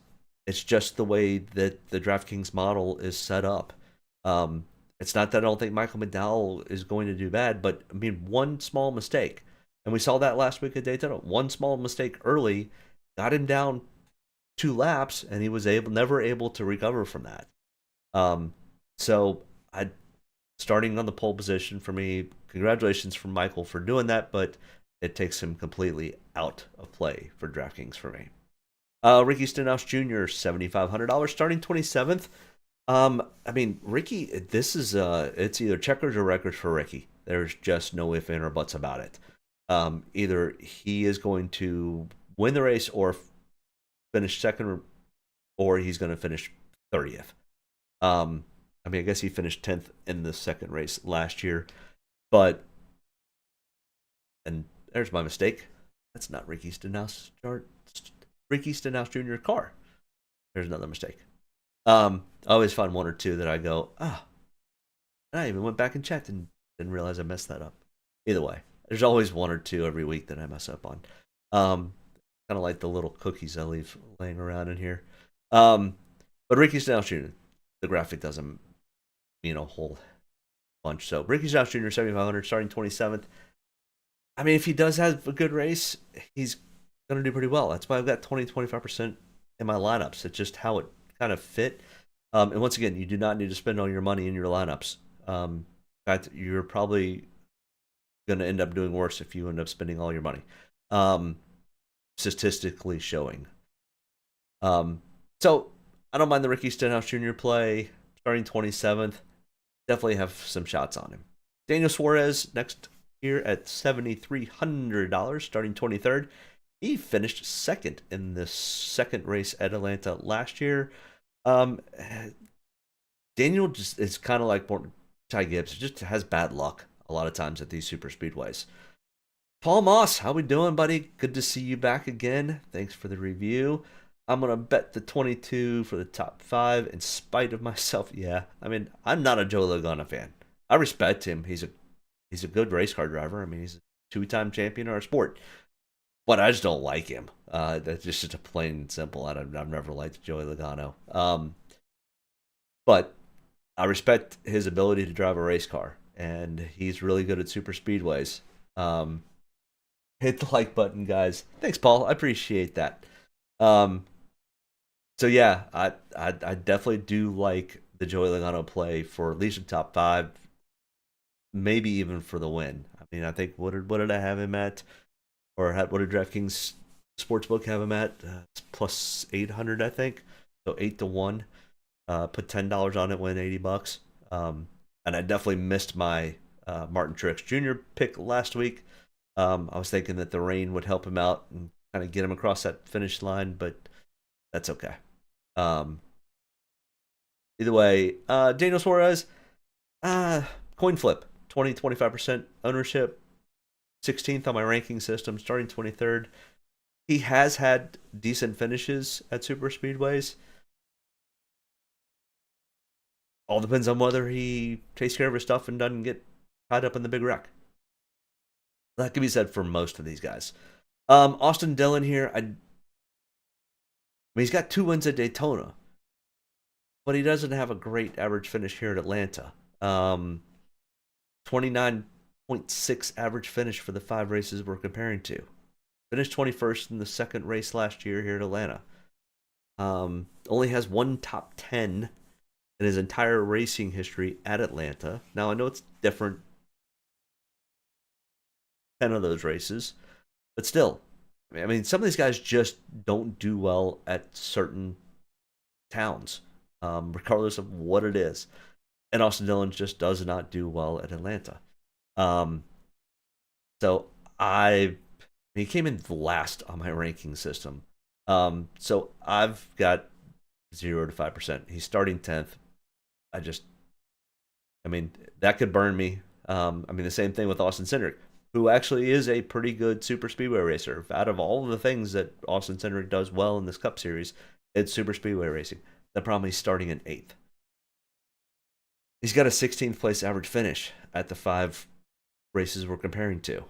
It's just the way that the DraftKings model is set up. It's not that I don't think Michael McDowell is going to do bad, but one small mistake, and we saw that last week at Daytona. One small mistake early got him down 2 laps, and he was never able to recover from that. So starting on the pole position for me. Congratulations for Michael for doing that, but it takes him completely out of play for DraftKings for me. Ricky Stenhouse Jr., $7,500, starting 27th. Ricky, this is it's either checkers or records for Ricky. There's just no ifs, ands, or buts about it. Either he is going to win the race or finish second, or he's going to finish 30th. I guess he finished 10th in the second race last year, but and there's my mistake. That's not Ricky Stenhouse Jr. car. There's another mistake. I always find one or two that I go, and I even went back and checked and didn't realize I messed that up. Either way, there's always one or two every week that I mess up on. Kind of like the little cookies I leave laying around in here. But Ricky Stenhouse Jr., the graphic doesn't mean a whole bunch. So Ricky Stenhouse Jr., 7,500, starting 27th. I mean, if he does have a good race, he's going to do pretty well. That's why I've got 20-25% in my lineups. It's just how it kind of fit. And once again, you do not need to spend all your money in your lineups. In fact, you're probably going to end up doing worse if you end up spending all your money. Statistically showing. So I don't mind the Ricky Stenhouse Jr. play, starting 27th. Definitely have some shots on him. Daniel Suarez next year at $7,300, starting 23rd. He finished second in the second race at Atlanta last year. Daniel just is kind of like Ty Gibbs, just has bad luck a lot of times at these super speedways. Paul Moss, how we doing, buddy? Good to see you back again. Thanks for the review. I'm going to bet the 22 for the top 5 in spite of myself. Yeah, I mean, I'm not a Joey Logano fan. I respect him. He's a good race car driver. I mean, he's a 2-time champion in our sport. But I just don't like him. That's just a plain and simple. I've never liked Joey Logano. But I respect his ability to drive a race car. And he's really good at super speedways. Hit the like button, guys. Thanks, Paul. I appreciate that. So yeah, I definitely do like the Joey Logano play for at least the top 5, maybe even for the win. I mean, I think what did I have him at, or what did DraftKings Sportsbook have him at? Plus 800, I think. So 8-1. Put $10 on it, win $80. And I definitely missed my Martin Truex Jr. pick last week. I was thinking that the rain would help him out and kind of get him across that finish line, but that's okay. Either way, Daniel Suarez, coin flip, 20-25% ownership, 16th on my ranking system, starting 23rd. He has had decent finishes at super speedways. All depends on whether he takes care of his stuff and doesn't get tied up in the big wreck. That can be said for most of these guys. Austin Dillon here. I mean, he's got 2 wins at Daytona, but he doesn't have a great average finish here at Atlanta. 29.6 average finish for the 5 races we're comparing to. Finished 21st in the second race last year here at Atlanta. Only has 1 top 10 in his entire racing history at Atlanta. Now, I know it's different, 10 of those races, but still, I mean, some of these guys just don't do well at certain towns, regardless of what it is. And Austin Dillon just does not do well at Atlanta. So he came in last on my ranking system. So I've got 0 to 5%. He's starting 10th. I mean, that could burn me. I mean, the same thing with Austin Cindric, who actually is a pretty good super speedway racer. Out of all of the things that Austin Cindric does well in this Cup Series, it's super speedway racing. The problem, he's starting in 8th. He's got a 16th place average finish at the 5 races we're comparing to.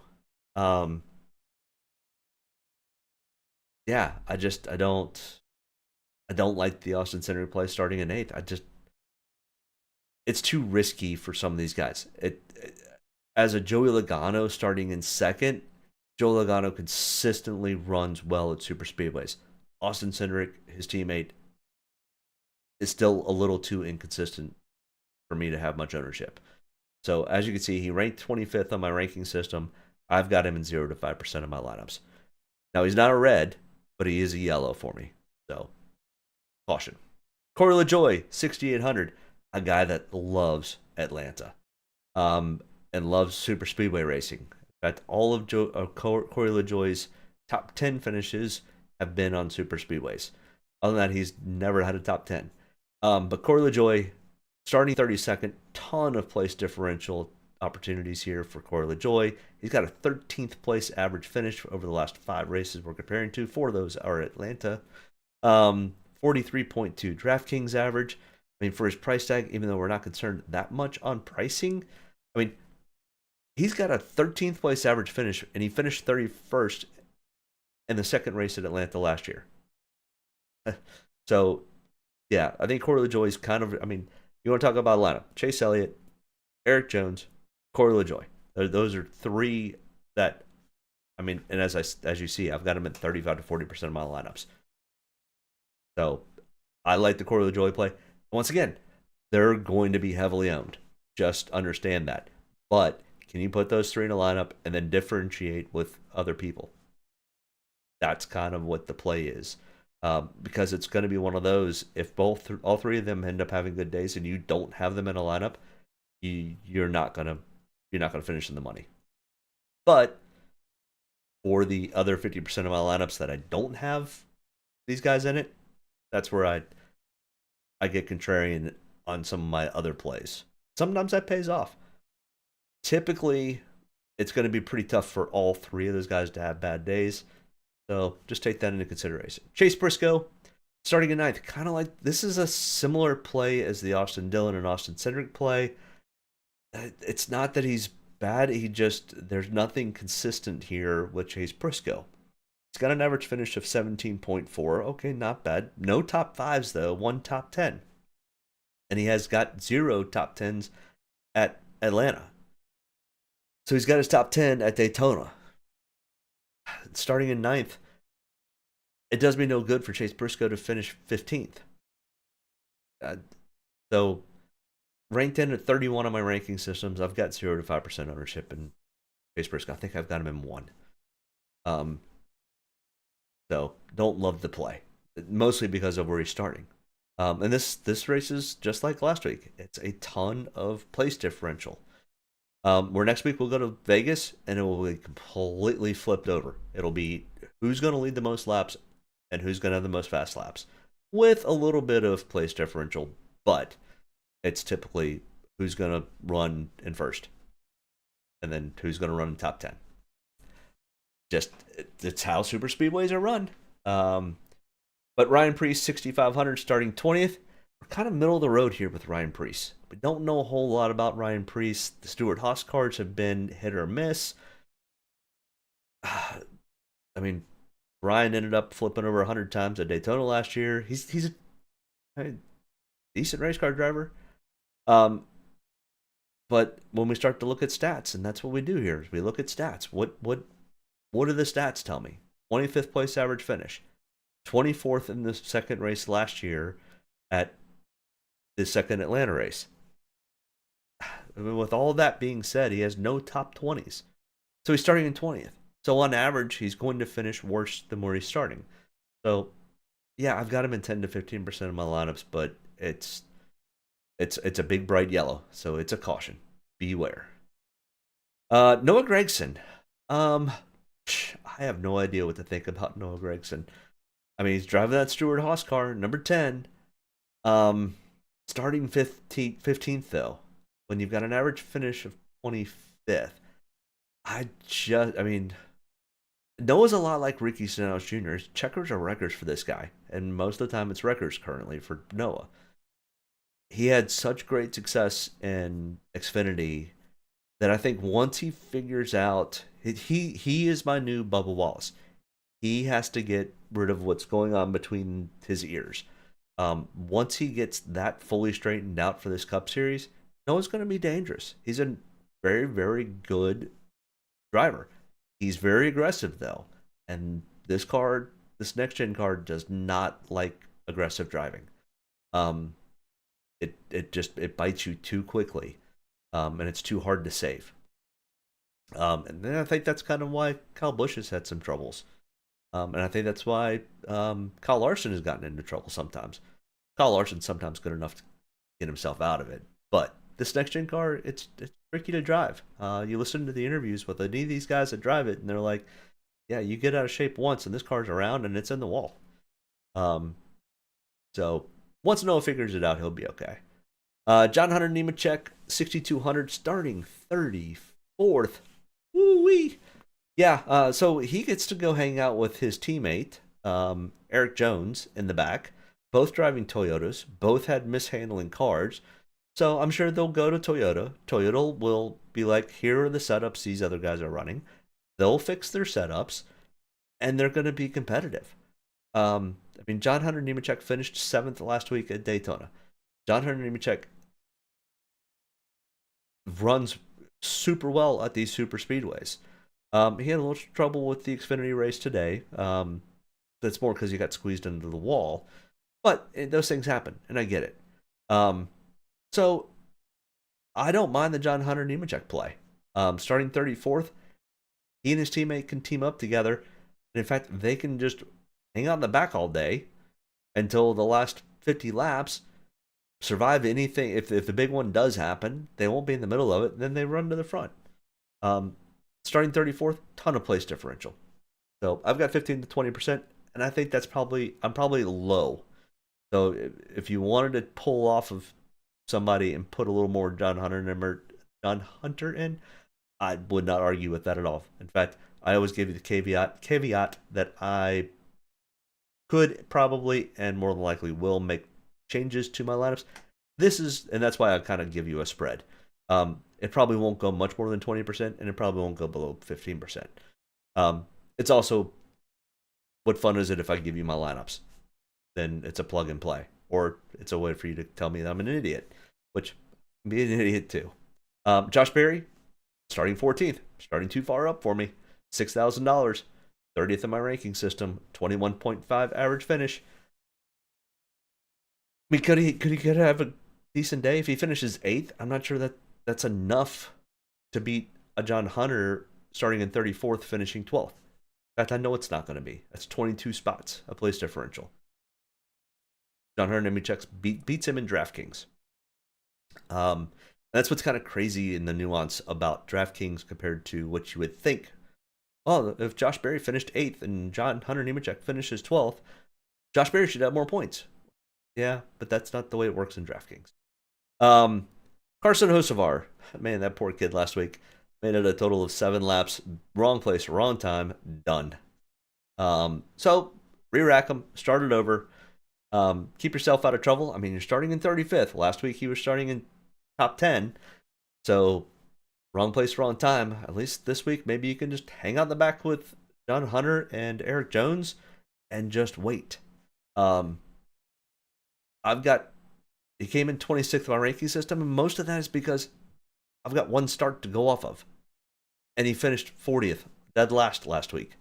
Yeah, I don't like the Austin Cindric play starting in 8th. It's too risky for some of these guys. As a Joey Logano starting in 2nd, Joey Logano consistently runs well at super speedways. Austin Cindric, his teammate, is still a little too inconsistent for me to have much ownership. So as you can see, he ranked 25th on my ranking system. I've got him in 0 to 5% of my lineups. Now, he's not a red, but he is a yellow for me. So caution. Corey LaJoie, 6,800, a guy that loves Atlanta. And loves super speedway racing. In fact, all of Corey LaJoie's top 10 finishes have been on super speedways. Other than that, he's never had a top 10. But Corey LaJoie, starting 32nd, ton of place differential opportunities here for Corey LaJoie. He's got a 13th place average finish over the last 5 races we're comparing to. 4 of those are Atlanta. 43.2 Draftkings average. I mean, for his price tag, even though we're not concerned that much on pricing, I mean, he's got a 13th place average finish, and he finished 31st in the second race at Atlanta last year. So, yeah, I think Corey LaJoie is kind of, I mean, you want to talk about Atlanta. Chase Elliott, Eric Jones, Corey LaJoie. Those are 3 that, I mean, and as you see, I've got them at 35 to 40% of my lineups. So, I like the Corey LaJoie play. Once again, they're going to be heavily owned. Just understand that. But can you put those 3 in a lineup and then differentiate with other people? That's kind of what the play is. Because it's going to be one of those, if all 3 of them end up having good days and you don't have them in a lineup, you're not gonna finish in the money. But for the other 50% of my lineups that I don't have these guys in it, that's where I get contrarian on some of my other plays. Sometimes that pays off. Typically, it's going to be pretty tough for all 3 of those guys to have bad days. So just take that into consideration. Chase Briscoe, starting at 9th. Kind of like, this is a similar play as the Austin Dillon and Austin Cindric play. It's not that he's bad. There's nothing consistent here with Chase Briscoe. He's got an average finish of 17.4. Okay, not bad. No top 5s, though. 1 top 10. And he has got 0 top 10s at Atlanta. So he's got his top 10 at Daytona. Starting in 9th, it does me no good for Chase Briscoe to finish 15th. So, ranked in at 31 on my ranking systems, I've got 0 to 5% ownership in Chase Briscoe. I think I've got him in 1. So, don't love the play. Mostly because of where he's starting. And this race is just like last week. It's a ton of place differential. Where next week we'll go to Vegas, and it will be completely flipped over. It'll be who's going to lead the most laps and who's going to have the most fast laps, with a little bit of place differential, but it's typically who's going to run in first, and then who's going to run in top 10. It's how super speedways are run. But Ryan Preece, 6,500, starting 20th. We're kind of middle of the road here with Ryan Preece. We don't know a whole lot about Ryan Preece. The Stewart-Haas cards have been hit or miss. I mean, Ryan ended up flipping over 100 times at Daytona last year. He's a decent race car driver. But when we start to look at stats, and that's what we do here, is we look at stats. What do the stats tell me? 25th place average finish. 24th in the second race last year at the second Atlanta race. I mean, with all that being said, he has no top 20s. So he's starting in 20th. So on average, he's going to finish worse than where he's starting. So, yeah, I've got him in 10 to 15% of my lineups, but it's a big bright yellow, so it's a caution. Beware. Noah Gragson. I have no idea what to think about Noah Gragson. I mean, he's driving that Stewart-Haas car, number 10. Starting 15th, though, when you've got an average finish of 25th. I mean, Noah's a lot like Ricky Stenhouse Jr. Checkers are records for this guy, and most of the time it's records currently for Noah. He had such great success in Xfinity that I think once he figures out, he is my new Bubba Wallace. He has to get rid of what's going on between his ears. Once he gets that fully straightened out for this Cup Series, Noah's going to be dangerous. He's a very, very good driver. He's very aggressive, though. And this next-gen car does not like aggressive driving. It bites you too quickly. And it's too hard to save. And then I think that's kind of why Kyle Busch has had some troubles. And I think that's why Kyle Larson has gotten into trouble sometimes. Kyle Larson's sometimes good enough to get himself out of it. But this next-gen car, it's tricky to drive. You listen to the interviews with any of these guys that drive it, and they're like, yeah, you get out of shape once, and this car's around, and it's in the wall. So once Noah figures it out, he'll be okay. John Hunter Nemechek, 6,200, starting 34th. Woo-wee. Yeah, so he gets to go hang out with his teammate, Eric Jones, in the back. Both driving Toyotas. Both had mishandling cars. So I'm sure they'll go to Toyota. Toyota will be like, here are the setups these other guys are running. They'll fix their setups, and they're going to be competitive. I mean, John Hunter Nemechek finished 7th last week at Daytona. John Hunter Nemechek runs super well at these super speedways. He had a little trouble with the Xfinity race today. That's more because he got squeezed into the wall. But those things happen, and I get it. So I don't mind the John Hunter Nemechek play. Starting 34th, he and his teammate can team up together. And in fact, they can just hang out in the back all day until the last 50 laps, survive anything. If the big one does happen, they won't be in the middle of it, and then they run to the front. Starting 34th, ton of place differential. So I've got 15 to 20%, and I think I'm probably low. So if you wanted to pull off of somebody and put a little more John Hunter in, I would not argue with that at all. In fact, I always give you the caveat that I could probably and more than likely will make changes to my lineups. And that's why I kind of give you a spread. It probably won't go much more than 20%, and it probably won't go below 15%. It's also, what fun is it if I give you my lineups? Then it's a plug and play, or it's a way for you to tell me that I'm an idiot, which can be an idiot too. Josh Berry, starting 14th, starting too far up for me, $6,000, 30th in my ranking system, 21.5 average finish. I mean, could he have a decent day if he finishes 8th? I'm not sure that's enough to beat a John Hunter starting in 34th, finishing 12th. In fact, I know it's not going to be. That's 22 spots, a place differential. John Hunter Nemechek beats him in Draftkings. That's what's kind of crazy in the nuance about Draftkings compared to what you would think. Well, if Josh Berry finished 8th and John Hunter Nemechek finishes 12th, Josh Berry should have more points. Yeah, but that's not the way it works in Draftkings. Carson Hocevar, man, that poor kid last week made it a total of 7 laps. Wrong place, wrong time, done. So re-rack him, start it over. Keep yourself out of trouble. I mean, you're starting in 35th. Last week he was starting in top 10. So wrong place, wrong time. At least this week, maybe you can just hang out in the back with John Hunter and Eric Jones and just wait. He came in 26th on my ranking system, and most of that is because I've got one start to go off of. And he finished 40th, dead last week.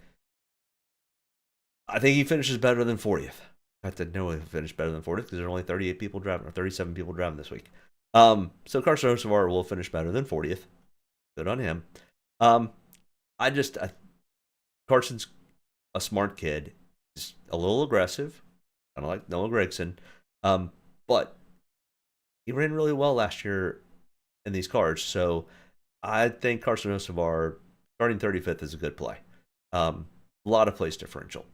I think he finishes better than 40th. I have to know if he finished better than 40th because there are only 38 people driving, or 37 people driving this week. So Carson Hocevar will finish better than 40th. Good on him. Carson's a smart kid. He's a little aggressive, kind of like Noah Gragson. But he ran really well last year in these cars. So I think Carson Hocevar starting 35th is a good play. A lot of place differential.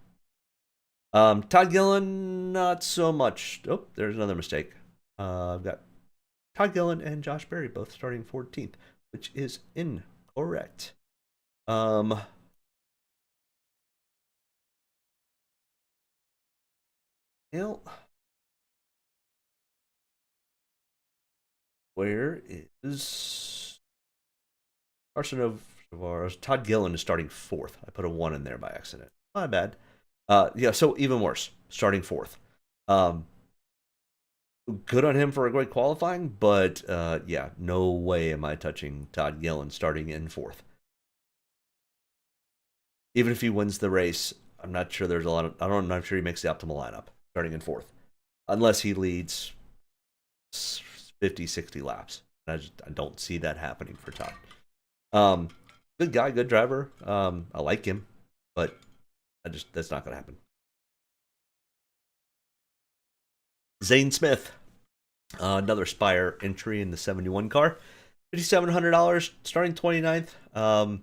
Todd Gillen, not so much. Oh, there's another mistake. I've got Todd Gillen and Josh Berry both starting 14th, which is incorrect. Where is Carson Hocevar? Todd Gillen is starting 4th. I put a 1 in there by accident. My bad. Yeah, so even worse, starting 4th. Good on him for a great qualifying, but yeah, no way am I touching Todd Gillen starting in 4th. Even if he wins the race, I'm not sure there's a lot of. I'm not sure he makes the optimal lineup starting in 4th, unless he leads 50, 60 laps. I don't see that happening for Todd. Good guy, good driver. I like him, but that's not going to happen. Zane Smith, another Spire entry in the 71 car, $5,700, starting 29th.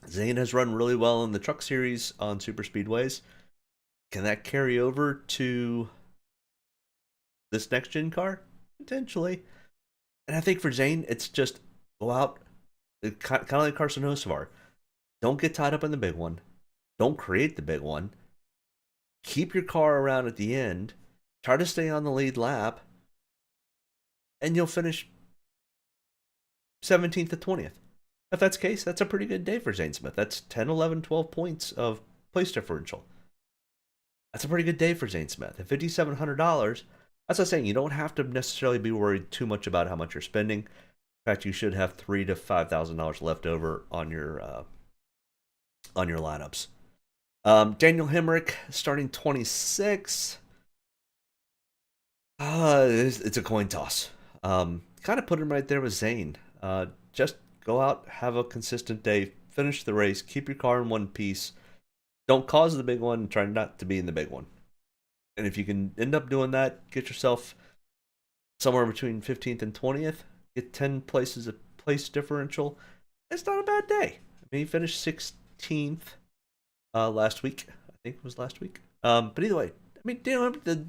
Zane has run really well in the truck series on super speedways. Can that carry over to this next gen car? Potentially. And I think for Zane, it's just go out, kind of like Carson Hocevar. Don't get tied up in the big one. Don't create the big one. Keep your car around at the end. Try to stay on the lead lap. And you'll finish 17th to 20th. If that's the case, that's a pretty good day for Zane Smith. That's 10, 11, 12 points of place differential. That's a pretty good day for Zane Smith. At $5,700, as I was saying, you don't have to necessarily be worried too much about how much you're spending. In fact, you should have $3,000 to $5,000 left over on your lineups. Daniel Hemrick starting 26. It's a coin toss. Kind of put him right there with Zane. Just go out, have a consistent day, finish the race, keep your car in one piece. Don't cause the big one, try not to be in the big one. And if you can end up doing that, get yourself somewhere between 15th and 20th, get 10 places of place differential. It's not a bad day. I mean, he finished 16th last week. I think it was last week. But either way, I mean,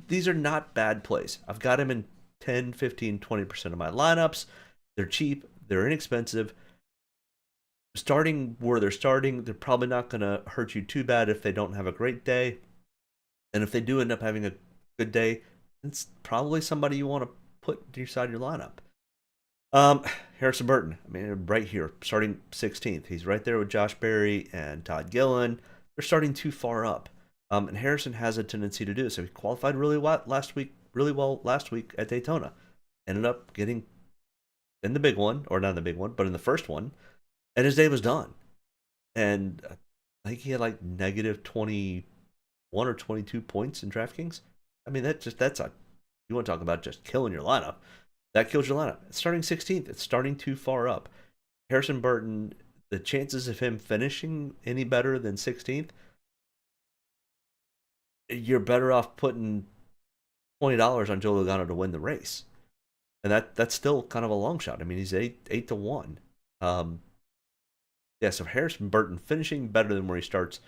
these are not bad plays. I've got him in 10, 15, 20% of my lineups. They're cheap. They're inexpensive. Starting where they're starting, they're probably not going to hurt you too bad if they don't have a great day. And if they do end up having a good day, it's probably somebody you want to put inside your lineup. Harrison Burton, I mean, right here, starting 16th. He's right there with Josh Berry and Todd Gillen. They're starting too far up. And Harrison has a tendency to do this. So he qualified really well last week at Daytona. Ended up getting in the big one, or not in the big one, but in the first one. And his day was done. And I think he had like negative 21 or 22 points in Draftkings. I mean, you want to talk about just killing your lineup. That kills your lineup. It's starting 16th. It's starting too far up. Harrison Burton, the chances of him finishing any better than 16th, you're better off putting $20 on Joe Logano to win the race. And that's still kind of a long shot. I mean, he's 8 to 1. So Harrison Burton finishing better than where he starts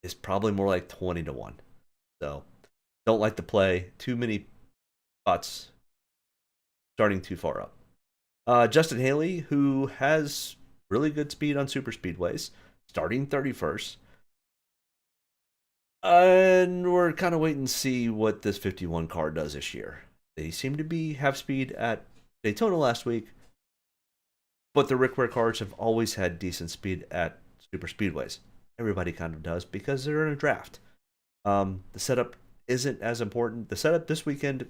is probably more like 20 to 1. So don't like to play too many spots starting too far up. Justin Haley, who has really good speed on super speedways, starting 31st. And we're kind of waiting to see what this 51 car does this year. They seem to have speed at Daytona last week, but the Rick Ware cars have always had decent speed at super speedways. Everybody kind of does because they're in a draft. The setup isn't as important. The setup this weekend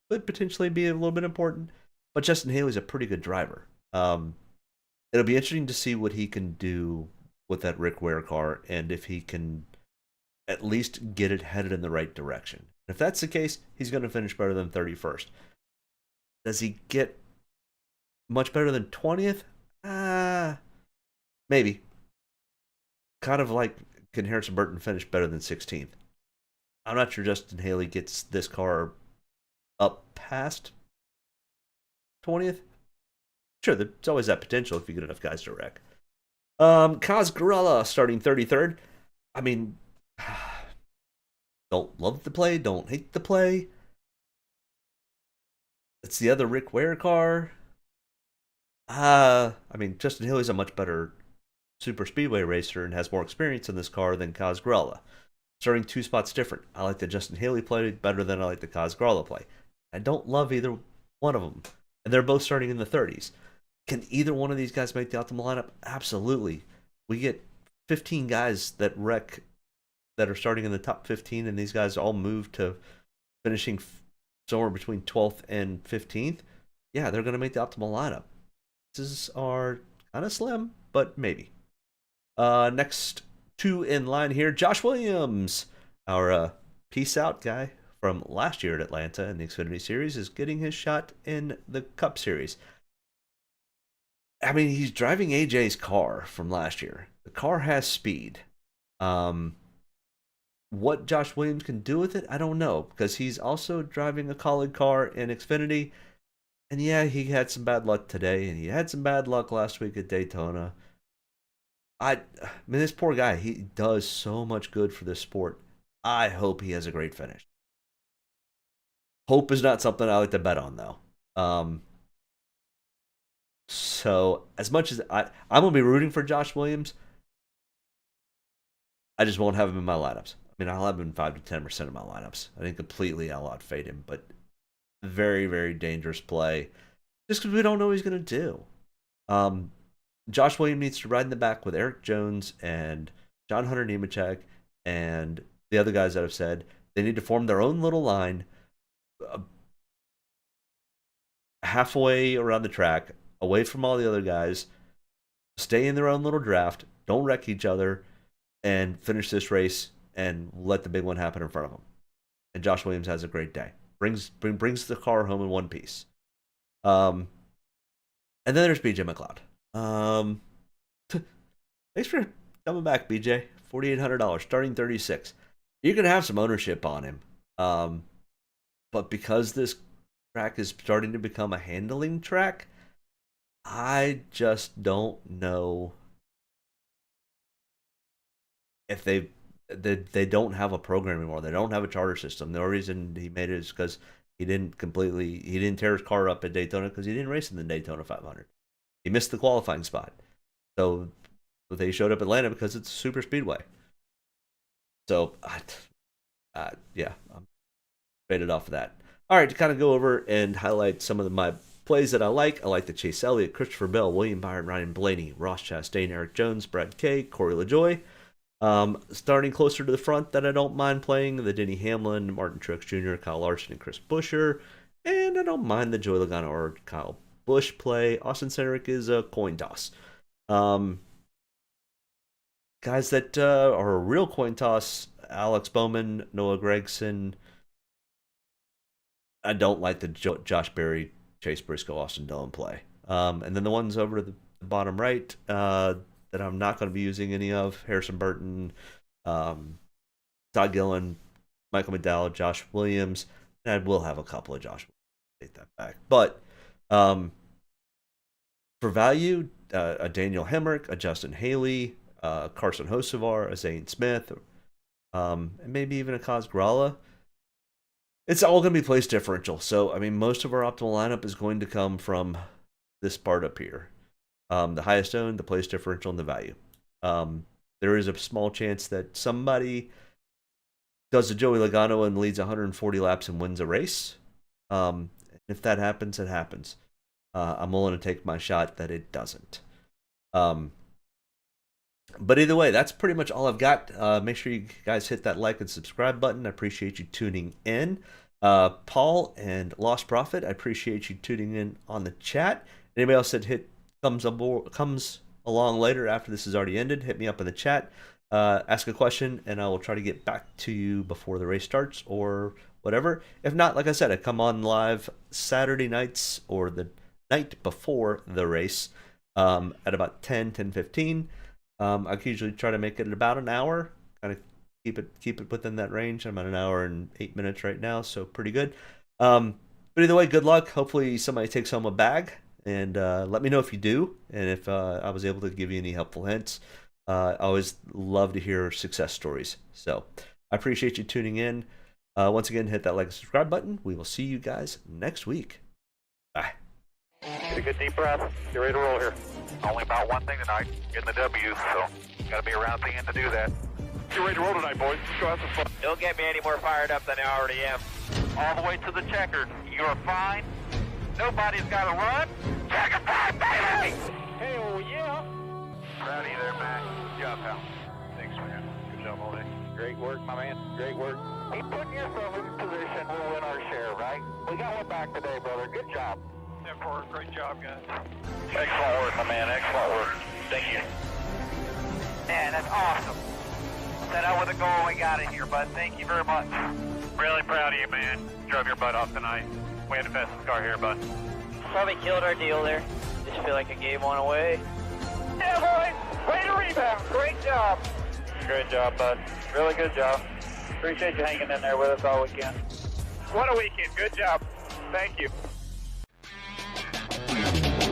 could potentially be a little bit important, but Justin Haley's a pretty good driver. It'll be interesting to see what he can do with that Rick Ware car and if he can at least get it headed in the right direction. If that's the case, he's going to finish better than 31st. Does he get much better than 20th? Maybe. Kind of like, can Harrison Burton finish better than 16th? I'm not sure Justin Haley gets this car up past 20th. Sure, there's always that potential if you get enough guys to wreck. Kaz Grella starting 33rd. I mean, don't love the play, don't hate the play. It's the other Rick Ware car. I mean, Justin Haley's a much better super speedway racer and has more experience in this car than Kaz Grella. Starting 2 spots different. I like the Justin Haley play better than I like the Kaz Grella play. I don't love either one of them. And they're both starting in the 30s. Can either one of these guys make the optimal lineup? Absolutely. We get 15 guys that wreck that are starting in the top 15, and these guys all move to finishing somewhere between 12th and 15th. Yeah, they're going to make the optimal lineup. These are kind of slim, but maybe. Next 2 in line here. Josh Williams, our peace out guy from last year at Atlanta in the Xfinity Series, is getting his shot in the Cup Series. I mean, he's driving AJ's car from last year. The car has speed. What Josh Williams can do with it, I don't know, because he's also driving a College car in Xfinity. And yeah, he had some bad luck today, and he had some bad luck last week at Daytona. I mean, this poor guy, he does so much good for this sport. I hope he has a great finish. Hope is not something I like to bet on, though. So as much as I'm going to be rooting for Josh Williams, I just won't have him in my lineups. I mean, I'll have him in 5 to 10% of my lineups. I think completely I'll outfade him, but very, very dangerous play just because we don't know what he's going to do. Josh Williams needs to ride in the back with Eric Jones and John Hunter Nemechek and the other guys that I've said. They need to form their own little line halfway around the track, away from all the other guys, stay in their own little draft, don't wreck each other, and finish this race and let the big one happen in front of them. And Josh Williams has a great day. Brings the car home in one piece. And then there's BJ McLeod. Thanks for coming back, BJ. $4,800, starting 36. You can have some ownership on him. But because this track is starting to become a handling track, I just don't know if they don't have a program anymore. They don't have a charter system. The only reason he made it is because he didn't tear his car up at Daytona because he didn't race in the Daytona 500. He missed the qualifying spot. So they showed up at Atlanta because it's a super speedway. So, yeah, I'm faded off of that. All right, to kind of go over and highlight some of my plays that I like the Chase Elliott, Christopher Bell, William Byron, Ryan Blaney, Ross Chastain, Eric Jones, Brad Kay, Corey LaJoie. Starting closer to the front that I don't mind playing, the Denny Hamlin, Martin Truex Jr., Kyle Larson, and Chris Buescher. And I don't mind the Joey Logano or Kyle Busch play. Austin Cindric is a coin toss. Guys that are a real coin toss, Alex Bowman, Noah Gragson. I don't like the Josh Berry, Chase Briscoe, Austin Dillon play. And then the ones over to the bottom right that I'm not going to be using any of, Harrison Burton, Todd Gillen, Michael McDowell, Josh Williams. And I will have a couple of Josh Williams. Take that back. But for value, a Daniel Hemrick, a Justin Haley, Carson Hocevar, a Zane Smith, and maybe even a Kaz Grala. It's all going to be place differential. So, I mean, most of our optimal lineup is going to come from this part up here. The highest owned, the place differential, and the value. There is a small chance that somebody does a Joey Logano and leads 140 laps and wins a race. If that happens, it happens. I'm willing to take my shot that it doesn't. But either way, that's pretty much all I've got. Make sure you guys hit that like and subscribe button. I appreciate you tuning in. Paul and Lost Prophet, I appreciate you tuning in on the chat. Anybody else that comes along later after this has already ended, hit me up in the chat. Ask a question, and I will try to get back to you before the race starts or whatever. If not, like I said, I come on live Saturday nights or the night before the race at about 10:15. I usually try to make it about an hour, kind of keep it within that range. I'm at an hour and 8 minutes right now, so pretty good. But either way, good luck. Hopefully somebody takes home a bag, and let me know if you do, and if I was able to give you any helpful hints. I always love to hear success stories. So I appreciate you tuning in. Once again, hit that like and subscribe button. We will see you guys next week. Bye. Get a good deep breath. Get ready to roll here. Only about one thing tonight, getting the W, so got to be around at the end to do that. Get ready to roll tonight, boys. Let's go have some fun. Don't get me any more fired up than I already am. All the way to the checker. You're fine. Nobody's got to run. Checker time, baby! Hell yeah! Proud of you there, man. Good job, pal. Thanks, man. Good job all day. Great work, my man. Great work. Keep putting yourself in position, we'll win our share, right? We got one back today, brother. Good job. Great job, guys. Excellent work, my man. Excellent work. Thank you. Man, that's awesome. Set out with a goal, we got it here, bud. Thank you very much. Really proud of you, man. Drove your butt off tonight. We had the fastest car here, bud. Probably killed our deal there. Just feel like I gave one away. Yeah, boys. Way to rebound. Great job. Great job, bud. Really good job. Appreciate you hanging in there with us all weekend. What a weekend. Good job. Thank you.